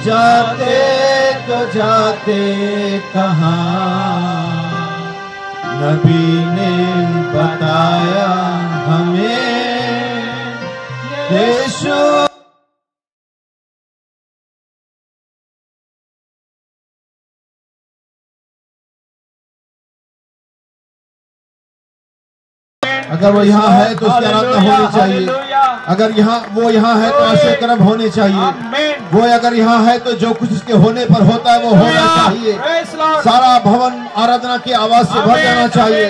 जाते कहाँ, नबी ने बताया हमें यीशु। अगर वो यहाँ है तो उसकी आराधना होनी चाहिए। अगर वो यहाँ है तो ऐसे कर्म होने चाहिए। वो अगर यहाँ है तो जो कुछ उसके होने पर होता है वो होना चाहिए। सारा भवन आराधना की आवाज से भर जाना चाहिए।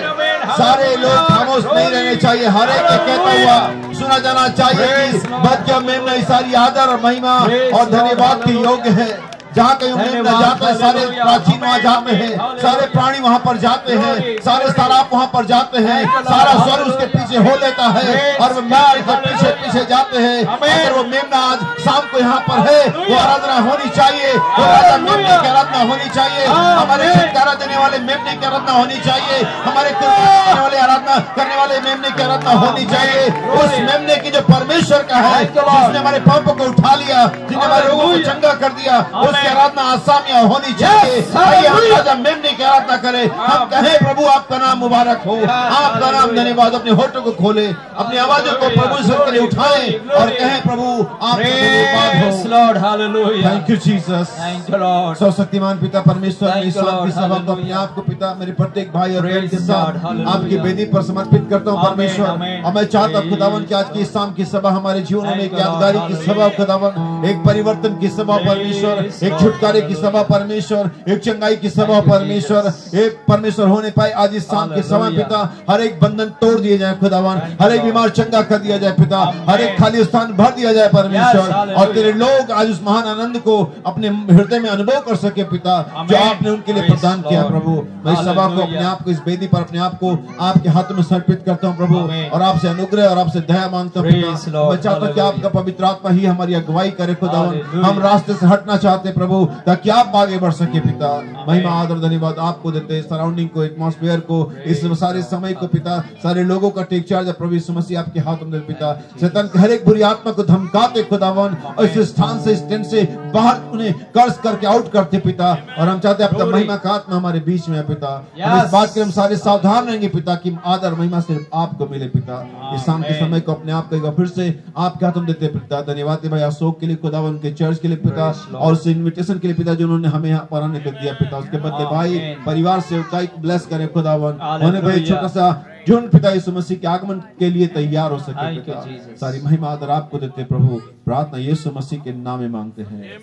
सारे लोग खामोश नहीं रहने चाहिए। हर एक कहता हुआ सुना जाना चाहिए कि बच्चा मेमना सारी आदर और महिमा और धन्यवाद के योग्य है। जहाँ कहीं मेमना जाता है सारे प्राचीन वहाँ जाते हैं, सारे प्राणी वहाँ पर जाते हैं, सारे सराप वहाँ पर जाते हैं, सारा स्वर उसके पीछे हो लेता है और वो मेमने के पीछे पीछे जाते हैं। अगर वो मेमना आज शाम को यहाँ पर है, वो आराधना होनी चाहिए। वो राजा मेमने की आराधना होनी चाहिए। हमारे छुटकारा देने वाले मेमने की आराधना होनी चाहिए। हमारे करने वाले आराधना करने वाले मेमने की आराधना होनी चाहिए। उस मेमने की जो परमेश्वर का है, जिसने हमारे पापों को उठा लिया, जिसने हमारे रोगों को चंगा कर दिया, आराधना आसामियां होनी चाहिए। आइए हम राजा मेमने की आराधना करें। हम कहें प्रभु आपका नाम मुबारक हो, आपका नाम धन्यवाद। अपने होठों को खोले, अपनी आवाजों को प्रभु के लिए उठाएं और कहें प्रभु आपका धन्यवाद हो। Thank you Jesus. सर्वशक्तिमान पिता परमेश्वर, की सभा को अपने आप को पिता मेरे प्रत्येक भाई और बहन के साथ आपकी वेदी पर समर्पित करता हूँ परमेश्वर। और मैं चाहता हूँ खुदावन की आज की शाम की सभा हमारे जीवन में एक यादगारी की सभा खुदावन, एक परिवर्तन की सभा परमेश्वर, एक छुटकारे की सभा परमेश्वर, एक चंगाई की सभा परमेश्वर, एक परमेश्वर होने पाए आज इस शाम के समय पिता। हर एक बंधन तोड़ दिए जाए खुदावन, हर एक बीमार चंगा कर दिया जाए पिता, हर एक खाली स्थान भर दिया जाए परमेश्वर। और तेरे लोग आज उस महान आनंद को अपने हृदय में अनुभव कर सके पिता, जो आपने उनके लिए प्रदान किया प्रभु। मैं इस सभा को अपने आप को, इस वेदी पर अपने आप को आपके हाथों में समर्पित करता हूँ प्रभु, और आपसे अनुग्रह और आपसे दया मांगता हूँ पिता। मैं चाहता हूँ कि आपका पवित्र आत्मा ही हमारी अगुवाई करे खुदावन। हम रास्ते से हटना चाहते प्रभु ताकि आप आगे बढ़ सके पिता। महिमा आदर धन्यवाद आपको देते, सराउंडिंग को, एटमॉस्फेयर को, इस सारे समय को पिता, सारे लोगों का टेक चार्ज प्रभु यीशु मसीह आपके हाथों में पिता। शैतान की हर एक बुरी आत्मा को धमकाते खुदावन, और इस स्थान से, इस टेंट से बाहर उन्हें कर्ज करके आउट करते पिता। और हम चाहते हैं आपका महिमा का आत्मा हमारे बीच में है पिता। इस बात के हम सारे सावधान रहेंगे पिता कि आदर महिमा सिर्फ आपको मिले पिता। इस शाम के समय को अपने आप को फिर से आपके हाथों में देते पिता। धन्यवाद भाई अशोक के लिए खुदावन के चर्च के लिए पिता, और उस इन्विटेशन के लिए पिता जो उन्होंने हमें यहाँ पर आने को दिया पिता। उसके बदले भाई परिवार से ब्लेस करे खुदावन। उन्हें भाई छोटा सा जुन पिता यीशु मसीह के आगमन के लिए तैयार हो सके पिता। सारी महिमा आदर आपको देते प्रभु। प्रार्थना यीशु मसीह के नाम में मांगते हैं,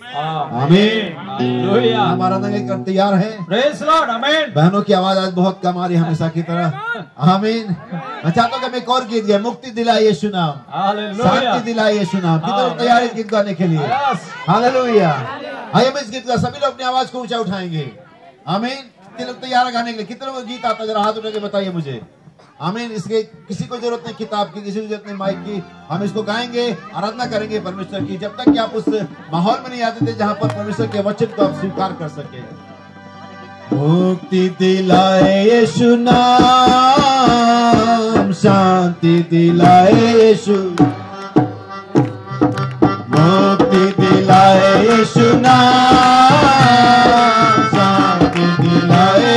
आमीन। हमारा नंगे तैयार है। प्रेज लॉर्ड, आमीन। बहनों की आवाज आज बहुत कम आ रही है हमेशा की तरह, आमीन। मैं चाहता हूँ कि मैं एक और गीत गाए, मुक्ति दिलाए यीशु नाम, शांति दिलाए यीशु नाम। कितने लोग तैयार है गीत गाने के लिए? हालेलुया। आइए हम इस गीत का सभी लोग अपनी आवाज को ऊंचा उठाएंगे, आमीन। कितने लोग तैयार गाने के लिए? कितने लोग गीत आता, जरा हाथ उठा के बताइए मुझे, आमीन। इसके किसी को जरूरत नहीं किताब की, किसी को जरूरत नहीं माइक की। हम इसको गाएंगे, आराधना करेंगे परमेश्वर की, जब तक कि आप उस माहौल में नहीं आते थे जहां पर परमेश्वर के वचन को आप स्वीकार कर सके। मुक्ति दिलाए यीशु नाम, शांति दिलाए यीशु, मुक्ति दिलाए यीशु नाम, शांति दिलाए,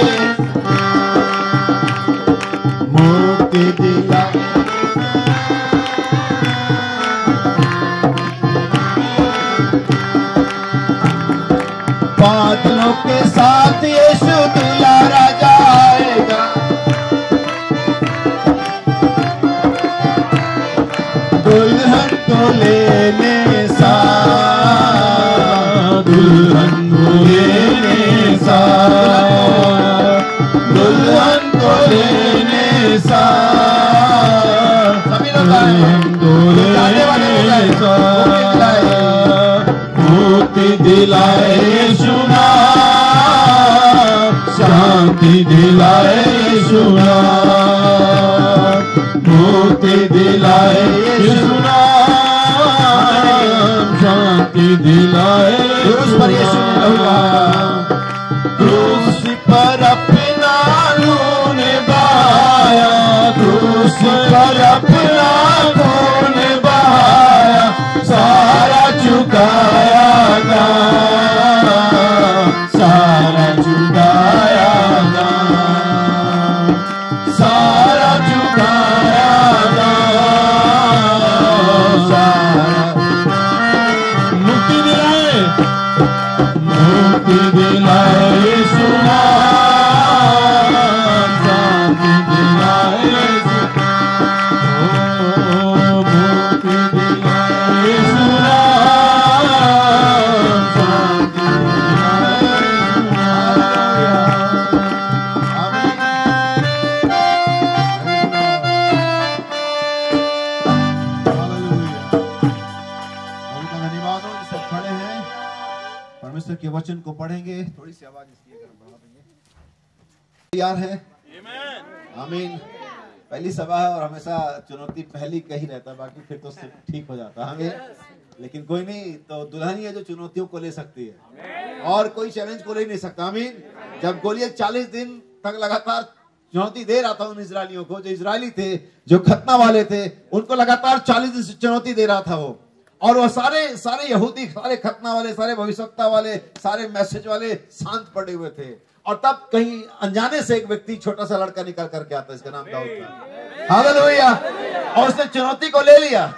मुक्ति दिलाए, बादलों के साथ यीशु दुलारा जाएगा, दुल्हन को लेने साथ, दुल्हन को लेने साथ, दुल्हन को लेने साथ, सभी लोग मुक्ति दिलाए यीशु नाम, शांति दिलाए यीशु नाम, मुक्ति दिलाए यीशु नाम, शांति दिलाए क्रूस पर यीशु ने लहू, क्रूस पर अपना खून बहाया, क्रूस पर अपना खून बहाया, सारा चुकाया दाम, के वचन को पढ़ेंगे। थोड़ी सी आवाज इसलिए बढ़ा देंगे। तैयार है? आमीन। पहली सभा है और हमेशा चुनौती पहली का ही रहता है, बाकी फिर तो सब ठीक हो जाता है। हमें लेकिन कोई नहीं, तो दुल्हन ही है जो चुनौतियों को ले सकती है और कोई चैलेंज को ले नहीं सकता। आमीन। जब गोलियत 40 दिन तक लगातार चुनौती दे रहा था उन इजरायलियों को, जो इजरायली थे, जो खतना वाले थे, उनको लगातार 40 दिन से चुनौती दे रहा था वो। और वो सारे यहूदी, सारे खतना वाले, सारे भविष्यवक्ता वाले, सारे मैसेज वाले शांत पड़े हुए थे। और तब कहीं अनजाने से एक व्यक्ति, छोटा सा लड़का निकल करके आता है, इसका नाम दाऊद था। हालेलुया। और उसने चुनौती को ले लिया।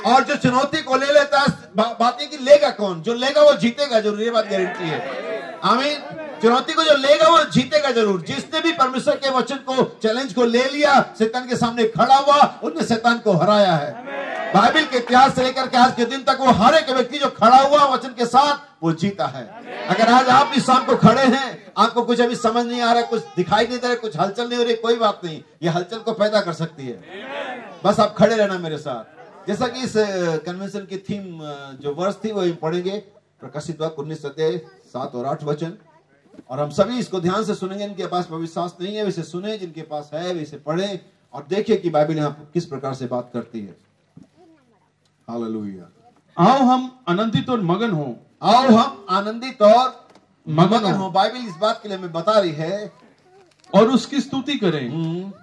और जो चुनौती को ले लेता है, बात है कि लेगा कौन? जो लेगा वो जीतेगा जरूर, ये बात गारंटी है। आमीन। चुनौती को जो लेगा वो जीतेगा जरूर। जिसने भी परमेश्वर के वचन को, चैलेंज को ले लिया, शैतान के सामने खड़ा हुआ, उन्होंने शैतान को हराया है। बाइबल के इतिहास से लेकर के आज के दिन तक वो हर एक व्यक्ति जो खड़ा हुआ वचन के साथ, वो जीता है। अगर आज आप इस शाम को खड़े हैं, आपको कुछ अभी समझ नहीं आ रहा, कुछ दिखाई नहीं दे रहा, कुछ हलचल नहीं हो रही, कोई बात नहीं, ये हलचल को पैदा कर सकती है। बस आप खड़े रहना मेरे साथ। जैसा कि इस कन्वेंशन की थीम जो वर्ष थी वो पढ़ेंगे, प्रकाशित वाक्य 19 अध्याय 7 और 8 वचन। और हम सभी इसको ध्यान से सुनेंगे। इनके पास विश्वास नहीं है वैसे सुने, जिनके पास है वैसे पढ़े और देखिए कि बाइबल यहाँ किस प्रकार से बात करती है। हालेलुया। आओ हम आनंदित और मगन हो। आओ हम आनंदित और मगन हो। बाइबल इस बात के लिए हमें बता रही है। और उसकी स्तुति करें,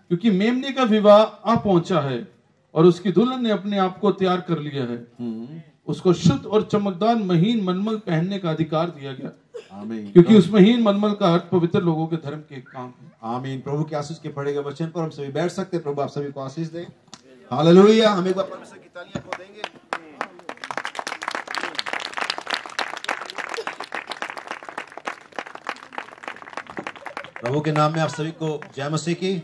क्योंकि मेमने का विवाह आ पहुंचा है और उसकी दुल्हन ने अपने आप को तैयार कर लिया है। उसको शुद्ध और चमकदार महीन मलमल पहनने का अधिकार दिया गया। आमीन। क्योंकि उस महीन मलमल का अर्थ पवित्र लोगों के धर्म के काम है। आमीन। प्रभु के आशीष के पढ़ेगा वचन पर हम सभी बैठ सकते हैं। प्रभु आप सभी को आशीष दे। हालेलुया। हम एक बार परमेश्वर की तालियां को देंगे। प्रभु के नाम में आप सभी को जय मसीह की।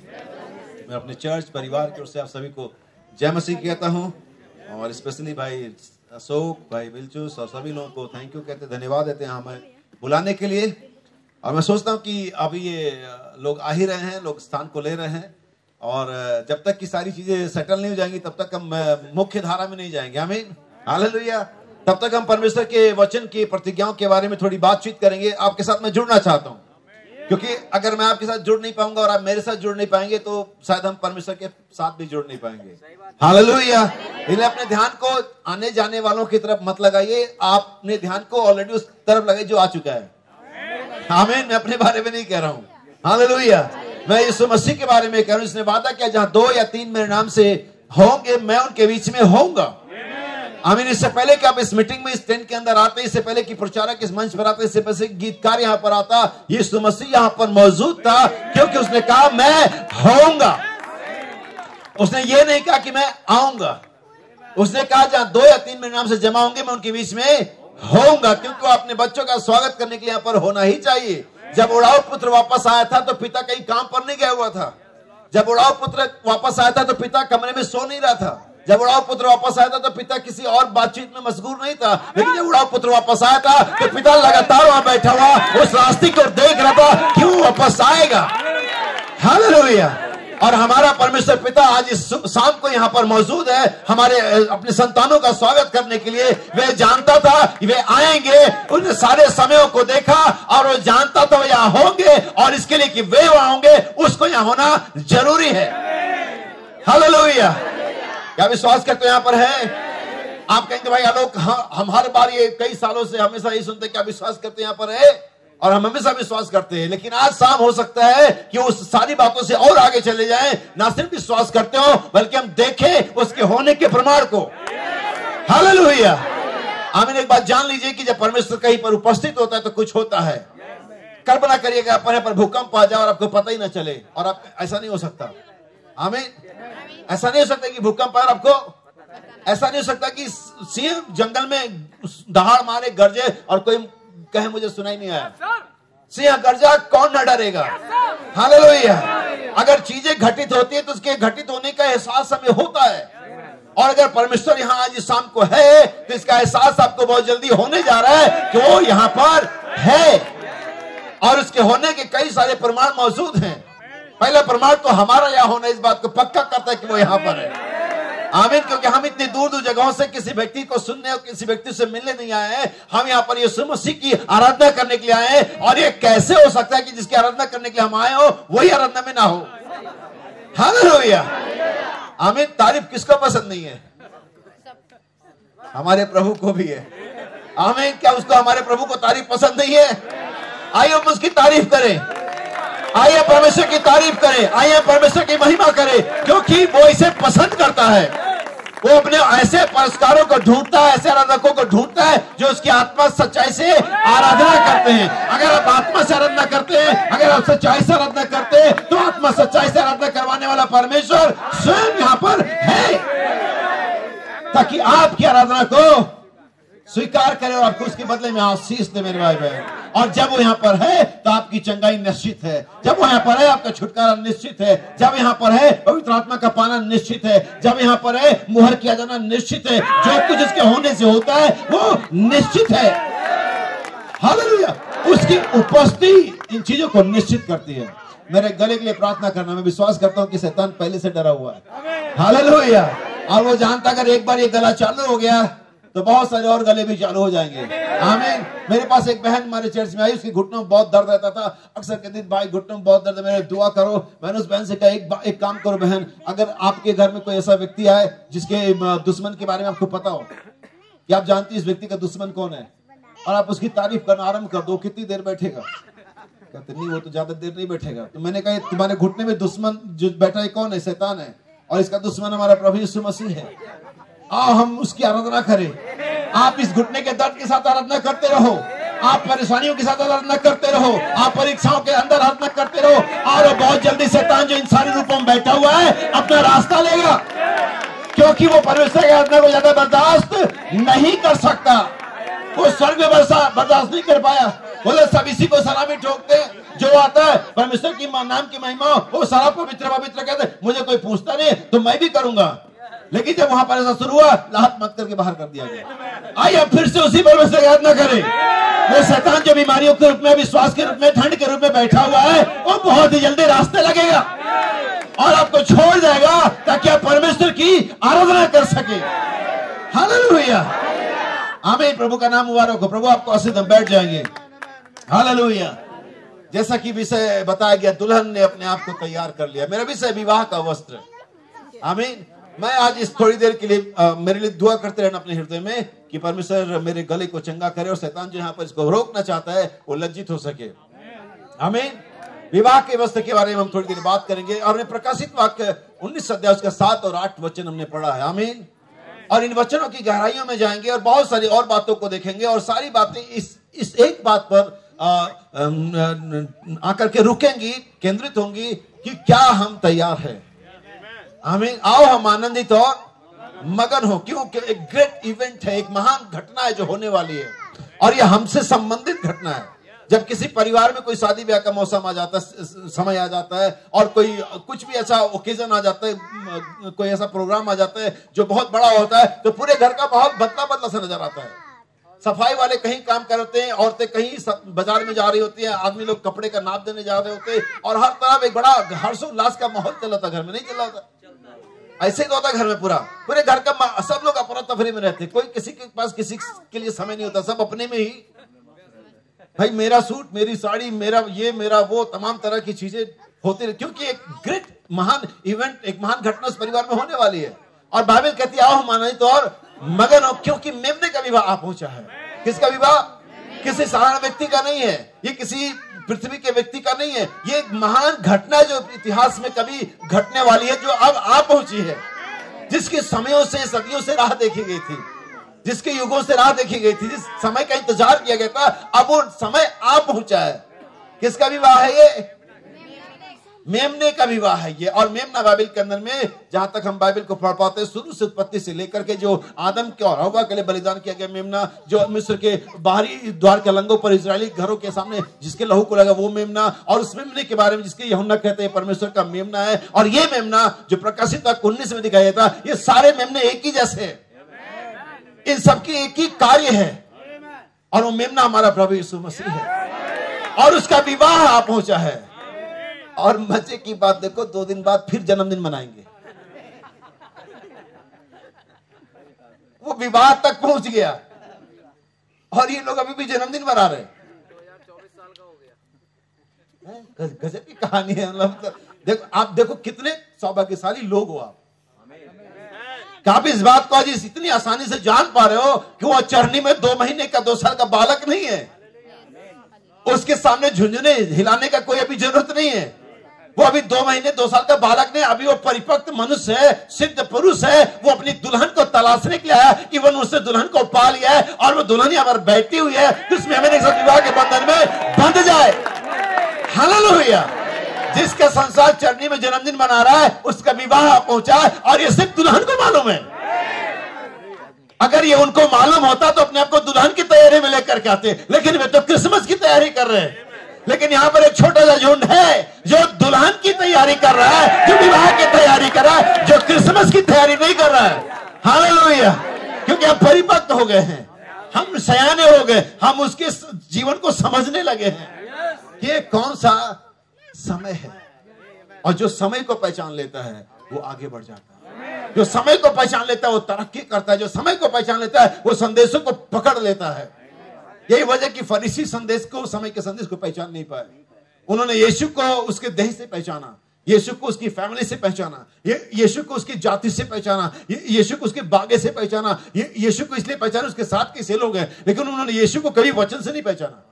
मैं अपने चर्च परिवार की ओर से आप सभी को जय मसीह कहता हूं। और स्पेशली भाई अशोक, भाई बिलचूस और सभी लोगों को थैंक यू कहते, धन्यवाद देते हैं हमें बुलाने के लिए। और मैं सोचता हूं कि अभी ये लोग आ ही रहे हैं, लोग स्थान को ले रहे हैं। और जब तक की सारी चीजें सेटल नहीं हो जाएंगी तब तक हम मुख्य धारा में नहीं जाएंगे। आमीन। हालेलुया। तब तक हम परमेश्वर के वचन की प्रतिज्ञाओं के बारे में थोड़ी बातचीत करेंगे। आपके साथ मैं जुड़ना चाहता हूं, क्योंकि अगर मैं आपके साथ जुड़ नहीं पाऊंगा और आप मेरे साथ जुड़ नहीं पाएंगे तो शायद हम परमेश्वर के साथ भी जुड़ नहीं पाएंगे। हालेलुया। इसलिए अपने ध्यान को आने जाने वालों की तरफ मत लगाइए, आप अपने ध्यान को ऑलरेडी उस तरफ लगाइए जो आ चुका है। आमीन। मैं अपने बारे में नहीं कह रहा हूं। हालेलुया। मैं यीशु मसीह के बारे में कह रहा हूं। इसने वादा किया, जहां 2 या 3 मेरे नाम से होंगे मैं उनके बीच में होऊंगा। आमीन। इससे पहले कि आप इस मीटिंग में, इस टेंट के अंदर आते, इससे पहले कि प्रचारक इस मंच पर आते, इससे पहले गीतकार यहाँ पर आता, यीशु मसीह यहाँ पर मौजूद था, क्योंकि उसने कहा मैं होऊंगा। उसने ये नहीं कहा कि मैं आऊंगा। उसने कहा जहां 2 या 3 मेरे नाम से जमा होंगे मैं उनके बीच में होऊंगा, क्योंकि वो अपने बच्चों का स्वागत करने के लिए यहाँ पर होना ही चाहिए। जब उड़ाऊ पुत्र वापस आया था तो पिता कहीं काम पर नहीं गया हुआ था। जब उड़ाऊ पुत्र वापस आया था तो पिता कमरे में सो नहीं रहा था। जब उड़ाऊ पुत्र वापस आया था तो पिता किसी और बातचीत में मशगूल नहीं था। लेकिन जब उड़ाऊ पुत्र वापस आया था तो पिता लगातार वहां बैठा हुआ उस रास्ते को देख रहा था, क्यों वापस आएगा। हालेलुया। और हमारा परमेश्वर पिता आज इस शाम को यहाँ पर मौजूद है, हमारे अपने संतानों का स्वागत करने के लिए। वे जानता था कि वे आएंगे, उन सारे समयों को देखा और वो जानता था वो यहाँ होंगे, और इसके लिए कि वे वहां होंगे उसको यहाँ होना जरूरी है। हालेलुया। क्या विश्वास करते यहाँ पर है? आप कहेंगे भाई आलोक, हम हर बार ये कई सालों से हमेशा यही सुनते, क्या विश्वास करते यहाँ पर है? और हम हमेशा विश्वास करते हैं, लेकिन आज शाम हो सकता है कि उस सारी बातों से और आगे चले जाएं। ना सिर्फ विश्वास करते हो बल्कि हम देखें उसके होने के प्रमाण को। हालेलुया। आमीन। एक बात जान लीजिए कि जब परमेश्वर कहीं पर उपस्थित होता है तो कुछ होता है। कल्पना करिएगा अपने पर भूकंप आ जाए और आपको पता ही ना चले, और आप ऐसा नहीं हो सकता। आमीन। ऐसा नहीं हो सकता कि भूकंप आए आपको, ऐसा नहीं हो सकता कि सिंह जंगल में दहाड़ मारे, गरजे और कोई कहे मुझे सुनाई नहीं आया। सिंह गर्जा, कौन न डरेगा। हालेलुया। अगर चीजें घटित होती है तो उसके घटित होने का एहसास हमें होता है। और अगर परमेश्वर यहाँ आज इस शाम को है तो इसका एहसास आपको बहुत जल्दी होने जा रहा है कि वो यहाँ पर है, और उसके होने के कई सारे प्रमाण मौजूद हैं। पहला प्रमाण तो हमारा यहाँ होना इस बात को पक्का करता है कि वो यहाँ पर है। आमीन। क्योंकि हम इतनी दूर दूर जगहों से किसी व्यक्ति को सुनने और किसी व्यक्ति से मिलने नहीं आए हैं, हम यहाँ पर यीशु मसीह की आराधना करने के लिए आए हैं। और ये कैसे हो सकता है कि जिसकी आराधना करने के लिए हम आए हो वही आराधना में ना हो? हालेलुया, आमीन। तारीफ किसको पसंद नहीं है? हमारे प्रभु को भी है, आमीन। क्या उसको हमारे प्रभु को तारीफ पसंद नहीं है? आइए हम उसकी तारीफ करें, आइए परमेश्वर की तारीफ करें, आइए परमेश्वर की महिमा करें, क्योंकि वो इसे पसंद करता है। वो अपने ऐसे पुरस्कारों को ढूंढता है, ऐसे आराधकों को ढूंढता है जो उसकी आत्मा सच्चाई से आराधना करते हैं। अगर आप आत्मा से आराधना करते हैं, अगर आप सच्चाई से आराधना करते हैं, तो आत्मा सच्चाई से आराधना करवाने वाला परमेश्वर स्वयं यहाँ पर है, ताकि आपकी आराधना को स्वीकार करे और आपको उसके बदले में आशीष दे मेरे भाई बहन। और जब वो यहाँ पर है तो आपकी चंगाई निश्चित है, जब वो यहाँ पर है आपका छुटकारा निश्चित है, जब यहाँ पर है पवित्र आत्मा का पाना निश्चित है, जब यहाँ पर है मुहर किया जाना निश्चित है, जो कुछ उसके होने से होता है वो निश्चित है। हालेलुया, उसकी उपस्थिति इन चीजों को निश्चित करती है। मेरे गले के लिए प्रार्थना करना, मैं विश्वास करता हूँ कि शैतान पहले से डरा हुआ है। हालेलुया, और वो जानता अगर एक बार ये गला चालू हो गया तो बहुत सारे और गले भी चालू हो जाएंगे। आमीन। मेरे पास एक बहन हमारे चर्च में आई, उसके घुटनों में बहुत दर्द रहता था। अक्सर कहती थी भाई घुटनों में बहुत दर्द है, मेरे दुआ करो। मैंने उस बहन से कहा एक काम करो बहन, अगर आपके घर में कोई ऐसा व्यक्ति आए जिसके दुश्मन के बारे में आपको पता हो कि आप जानती इस व्यक्ति का दुश्मन कौन है, और आप उसकी तारीफ करना आरंभ कर दो, कितनी देर बैठेगा? कहते नहीं वो तो ज्यादा देर नहीं बैठेगा। तो मैंने कहा तुम्हारे घुटने में दुश्मन जो बैठा है कौन है? शैतान है, और इसका दुश्मन हमारा प्रभु यीशु मसीह है। आओ हम उसकी आराधना करें। आप इस घुटने के दर्द के साथ आराधना करते रहो, आप परेशानियों के साथ आराधना करते रहो, आप परीक्षाओं के अंदर आराधना करते रहो, और बहुत जल्दी शैतान जो इंसानी रूपों में बैठा हुआ है अपना रास्ता लेगा, क्योंकि वो परमेश्वर की आराधना को ज्यादा बर्दाश्त नहीं कर सकता। वो स्वर्ग में बर्दाश्त नहीं कर पाया। बोले सब इसी को सलामी ठोकते हैं, जो आता है परमेश्वर की नाम की महिमा वो सारा पवित्र पवित्र कहते, मुझे कोई पूछता नहीं तो मैं भी करूंगा। लेकिन जब वहां पर ऐसा शुरू हुआ, लात मत करके बाहर कर दिया गया। आइए फिर से उसी परमेश्वर की आराधना करें। वो शैतान जो बीमारियों के रूप में, विश्वास के रूप में, ठंड के रूप में बैठा हुआ है, वो बहुत ही जल्दी रास्ते लगेगा और आपको छोड़ जाएगा, ताकि आप परमेश्वर की आराधना कर सके। हालेलुया, आमीन। प्रभु का नाम मुबारक हो। प्रभु आपको आशीष, हम बैठ जाएंगे। हालेलुया। जैसा कि विषय बताया गया, दुल्हन ने अपने आप को तैयार कर लिया। मेरा विषय विवाह का वस्त्र। आमीन। मैं आज इस थोड़ी देर के लिए मेरे लिए दुआ करते रहना अपने हृदय में कि परमेश्वर मेरे गले को चंगा करे और शैतान जो यहाँ पर इसको रोकना चाहता है वो लज्जित हो सके। आमीन। विवाह के वस्त्र के बारे में हम थोड़ी देर बात करेंगे, और हमने प्रकाशित वाक्य 19 अध्याय उसका 7 और 8 वचन हमने पढ़ा है। आमीन। और इन वचनों की गहराइयों में जाएंगे और बहुत सारी और बातों को देखेंगे, और सारी बातें इस एक बात पर आकर के रुकेंगी, केंद्रित होंगी कि क्या हम तैयार हैं। आमीन। आओ हम आनंदित और मगन हो, क्योंकि एक ग्रेट इवेंट है, एक महान घटना है जो होने वाली है, और यह हमसे संबंधित घटना है। जब किसी परिवार में कोई शादी ब्याह का मौसम आ जाता है, समय आ जाता है, और कोई कुछ भी ऐसा ओकेजन आ जाता है, कोई ऐसा प्रोग्राम आ जाता है जो बहुत बड़ा होता है, तो पूरे घर का माहौल बदला बदला सा नजर आता है। सफाई वाले कहीं काम कर होते हैं, औरतें कहीं बाजार में जा रही होती हैं, आदमी लोग कपड़े का नाप देने जा रहे होते हैं, और हर तरफ एक बड़ा हर्षोल्लास का माहौल चल रहा था। घर में नहीं चल रहा था, ऐसे ही तो होता घर में। पूरे घर का सब लोग अपना तफरी में रहते, कोई किसी के पास किसी के लिए समय नहीं होता, सब अपने में ही। भाई मेरा सूट, मेरी साड़ी, मेरा ये, मेरा वो, तमाम तरह की चीजें होती रही, क्योंकि एक ग्रेट महान इवेंट, एक महान घटना उस परिवार में होने वाली है। और बाइबल कहती है आओ हम आनंदित और मगन हो, क्योंकि मेमने का विवाह आ पहुंचा है। किसका विवाह? किसी साधारण व्यक्ति का नहीं है, ये किसी पृथ्वी के व्यक्ति का नहीं है, ये एक महान घटना जो इतिहास में कभी घटने वाली है, जो अब आ पहुंची है, जिसके समयों से, सदियों से राह देखी गई थी, जिसके युगों से राह देखी गई थी, जिस समय का इंतजार किया गया था, अब वो समय आ पहुंचा है। किसका विवाह है ये? मेमने का विवाह है ये। और मेमना बाइबल के अंदर में, जहां तक हम बाइबल को पढ़ पाते हैं, शुरू से उत्पत्ति से लेकर के जो आदम के और हव्वा के लिए बलिदान किया गया मेमना, जो मिस्र के बाहरी द्वार के लंगों पर इजरायली घरों के सामने जिसके लहू को लगा वो मेमना, और उस मेमने के बारे में जिसके यूहन्ना कहते हैं परमेश्वर का मेमना है। और ये मेमना जो प्रकाशित वाक्य 19 में दिखाया था, ये सारे मेमने एक ही जैसे हैं, इन सबकी एक ही कार्य है, और वो मेमना हमारा प्रभु यीशु मसीह है, और उसका विवाह आ पहुंचा है। और मजे की बात देखो, 2 दिन बाद फिर जन्मदिन मनाएंगे। वो विवाह तक पहुंच गया और ये लोग अभी भी जन्मदिन मना रहे हैं। गजब की कहानी है। मतलब देखो, आप देखो कितने सौभाग्यशाली लोग हो आप। आप इस बात को आज इतनी आसानी से जान पा रहे हो कि वो चरनी में 2 महीने का 2 साल का बालक नहीं है। उसके सामने झुंझुने हिलाने का कोई अभी जरूरत नहीं है। वो अभी 2 महीने 2 साल का बालक नहीं, अभी वो परिपक्व मनुष्य है, सिद्ध पुरुष है। वो अपनी दुल्हन को तलाशने के लिए आया कि वो उससे दुल्हन को पा लिया है और वो दुल्हन यहाँ पर बैठी हुई है, जिसमें हमें विवाह के बंधन में बंध जाए। हालेलुया। जिसका संसार चरनी में जन्मदिन मना रहा है, उसका विवाह पहुंचा है और ये सिर्फ दुल्हन को मालूम है। अगर ये उनको मालूम होता तो अपने आप को दुल्हन की तैयारी में लेकर के आते, लेकिन वे तो क्रिसमस की तैयारी कर रहे हैं। लेकिन यहाँ पर एक छोटा सा झुंड है जो दुल्हन की तैयारी कर रहा है, जो विवाह की तैयारी कर रहा है, जो क्रिसमस की तैयारी नहीं कर रहा है। हालेलुया। क्योंकि हम परिपक्व हो गए हैं, हम सयाने हो गए, हम उसके जीवन को समझने लगे हैं कि कौन सा समय है। और जो समय को पहचान लेता है वो आगे बढ़ जाता है। जो समय को पहचान लेता है वो तरक्की करता है। जो समय को पहचान लेता है वो संदेशों को पकड़ लेता है। यही वजह कि फरीसी संदेश को, समय के संदेश को पहचान नहीं पाए। उन्होंने यीशु को उसके देह से पहचाना, यीशु को उसकी फैमिली से पहचाना, यीशु को उसकी जाति से पहचाना, यीशु को उसके बागे से पहचाना, यीशु को इसलिए पहचाना उसके साथ कैसे लोग हैं, लेकिन उन्होंने यीशु को कभी वचन से नहीं पहचाना।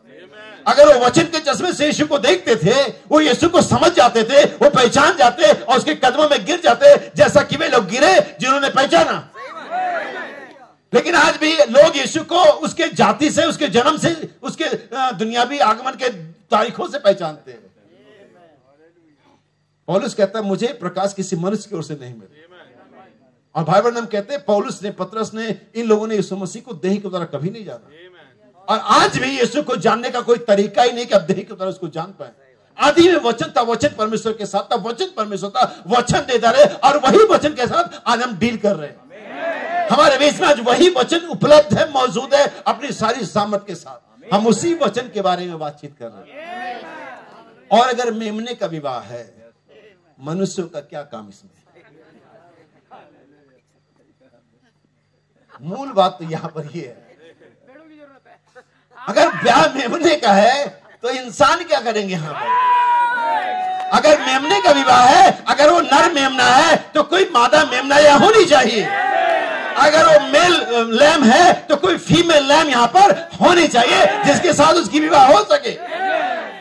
अगर वो वचन के चश्मे से यीशु को देखते थे, वो यीशु को समझ जाते थे, वो पहचान जाते और उसके कदमों में गिर जाते, जैसा कि वे लोग गिरे जिन्होंने पहचाना। लेकिन आज भी लोग यीशु को उसके जाति से, उसके जन्म से, उसके दुनियावी आगमन के तारीखों से पहचानते हैं। पौलुस कहता है मुझे प्रकाश किसी मनुष्य की ओर से नहीं मिला। और भाई बहन कहते हैं पौलुस ने, पतरस ने, इन लोगों ने यीशु मसीह को देह के द्वारा कभी नहीं जाना। और आज भी यीशु को जानने का कोई तरीका ही नहीं कि अब देह के द्वारा उसको जान पाए। आदि में वचन था, वचन परमेश्वर के साथ था, वचन परमेश्वर था, वचन देता रहे और वही वचन के साथ आज हम डील कर रहे हैं। हमारे बीच में आज वही वचन उपलब्ध है, मौजूद है अपनी सारी सामर्थ के साथ। हम उसी वचन के बारे में बातचीत कर रहे हैं। और अगर मेमने का विवाह है, मनुष्यों का क्या काम इसमें? मूल बात तो यहां पर ही है। अगर ब्याह मेमने का है तो इंसान क्या करेंगे यहां पर? अगर मेमने का विवाह है, अगर वो नर मेमना है तो कोई मादा मेमना यहां होनी चाहिए। अगर वो मेल लैम है तो कोई फीमेल लैम यहां पर होनी चाहिए, जिसके साथ उसकी विवाह हो सके।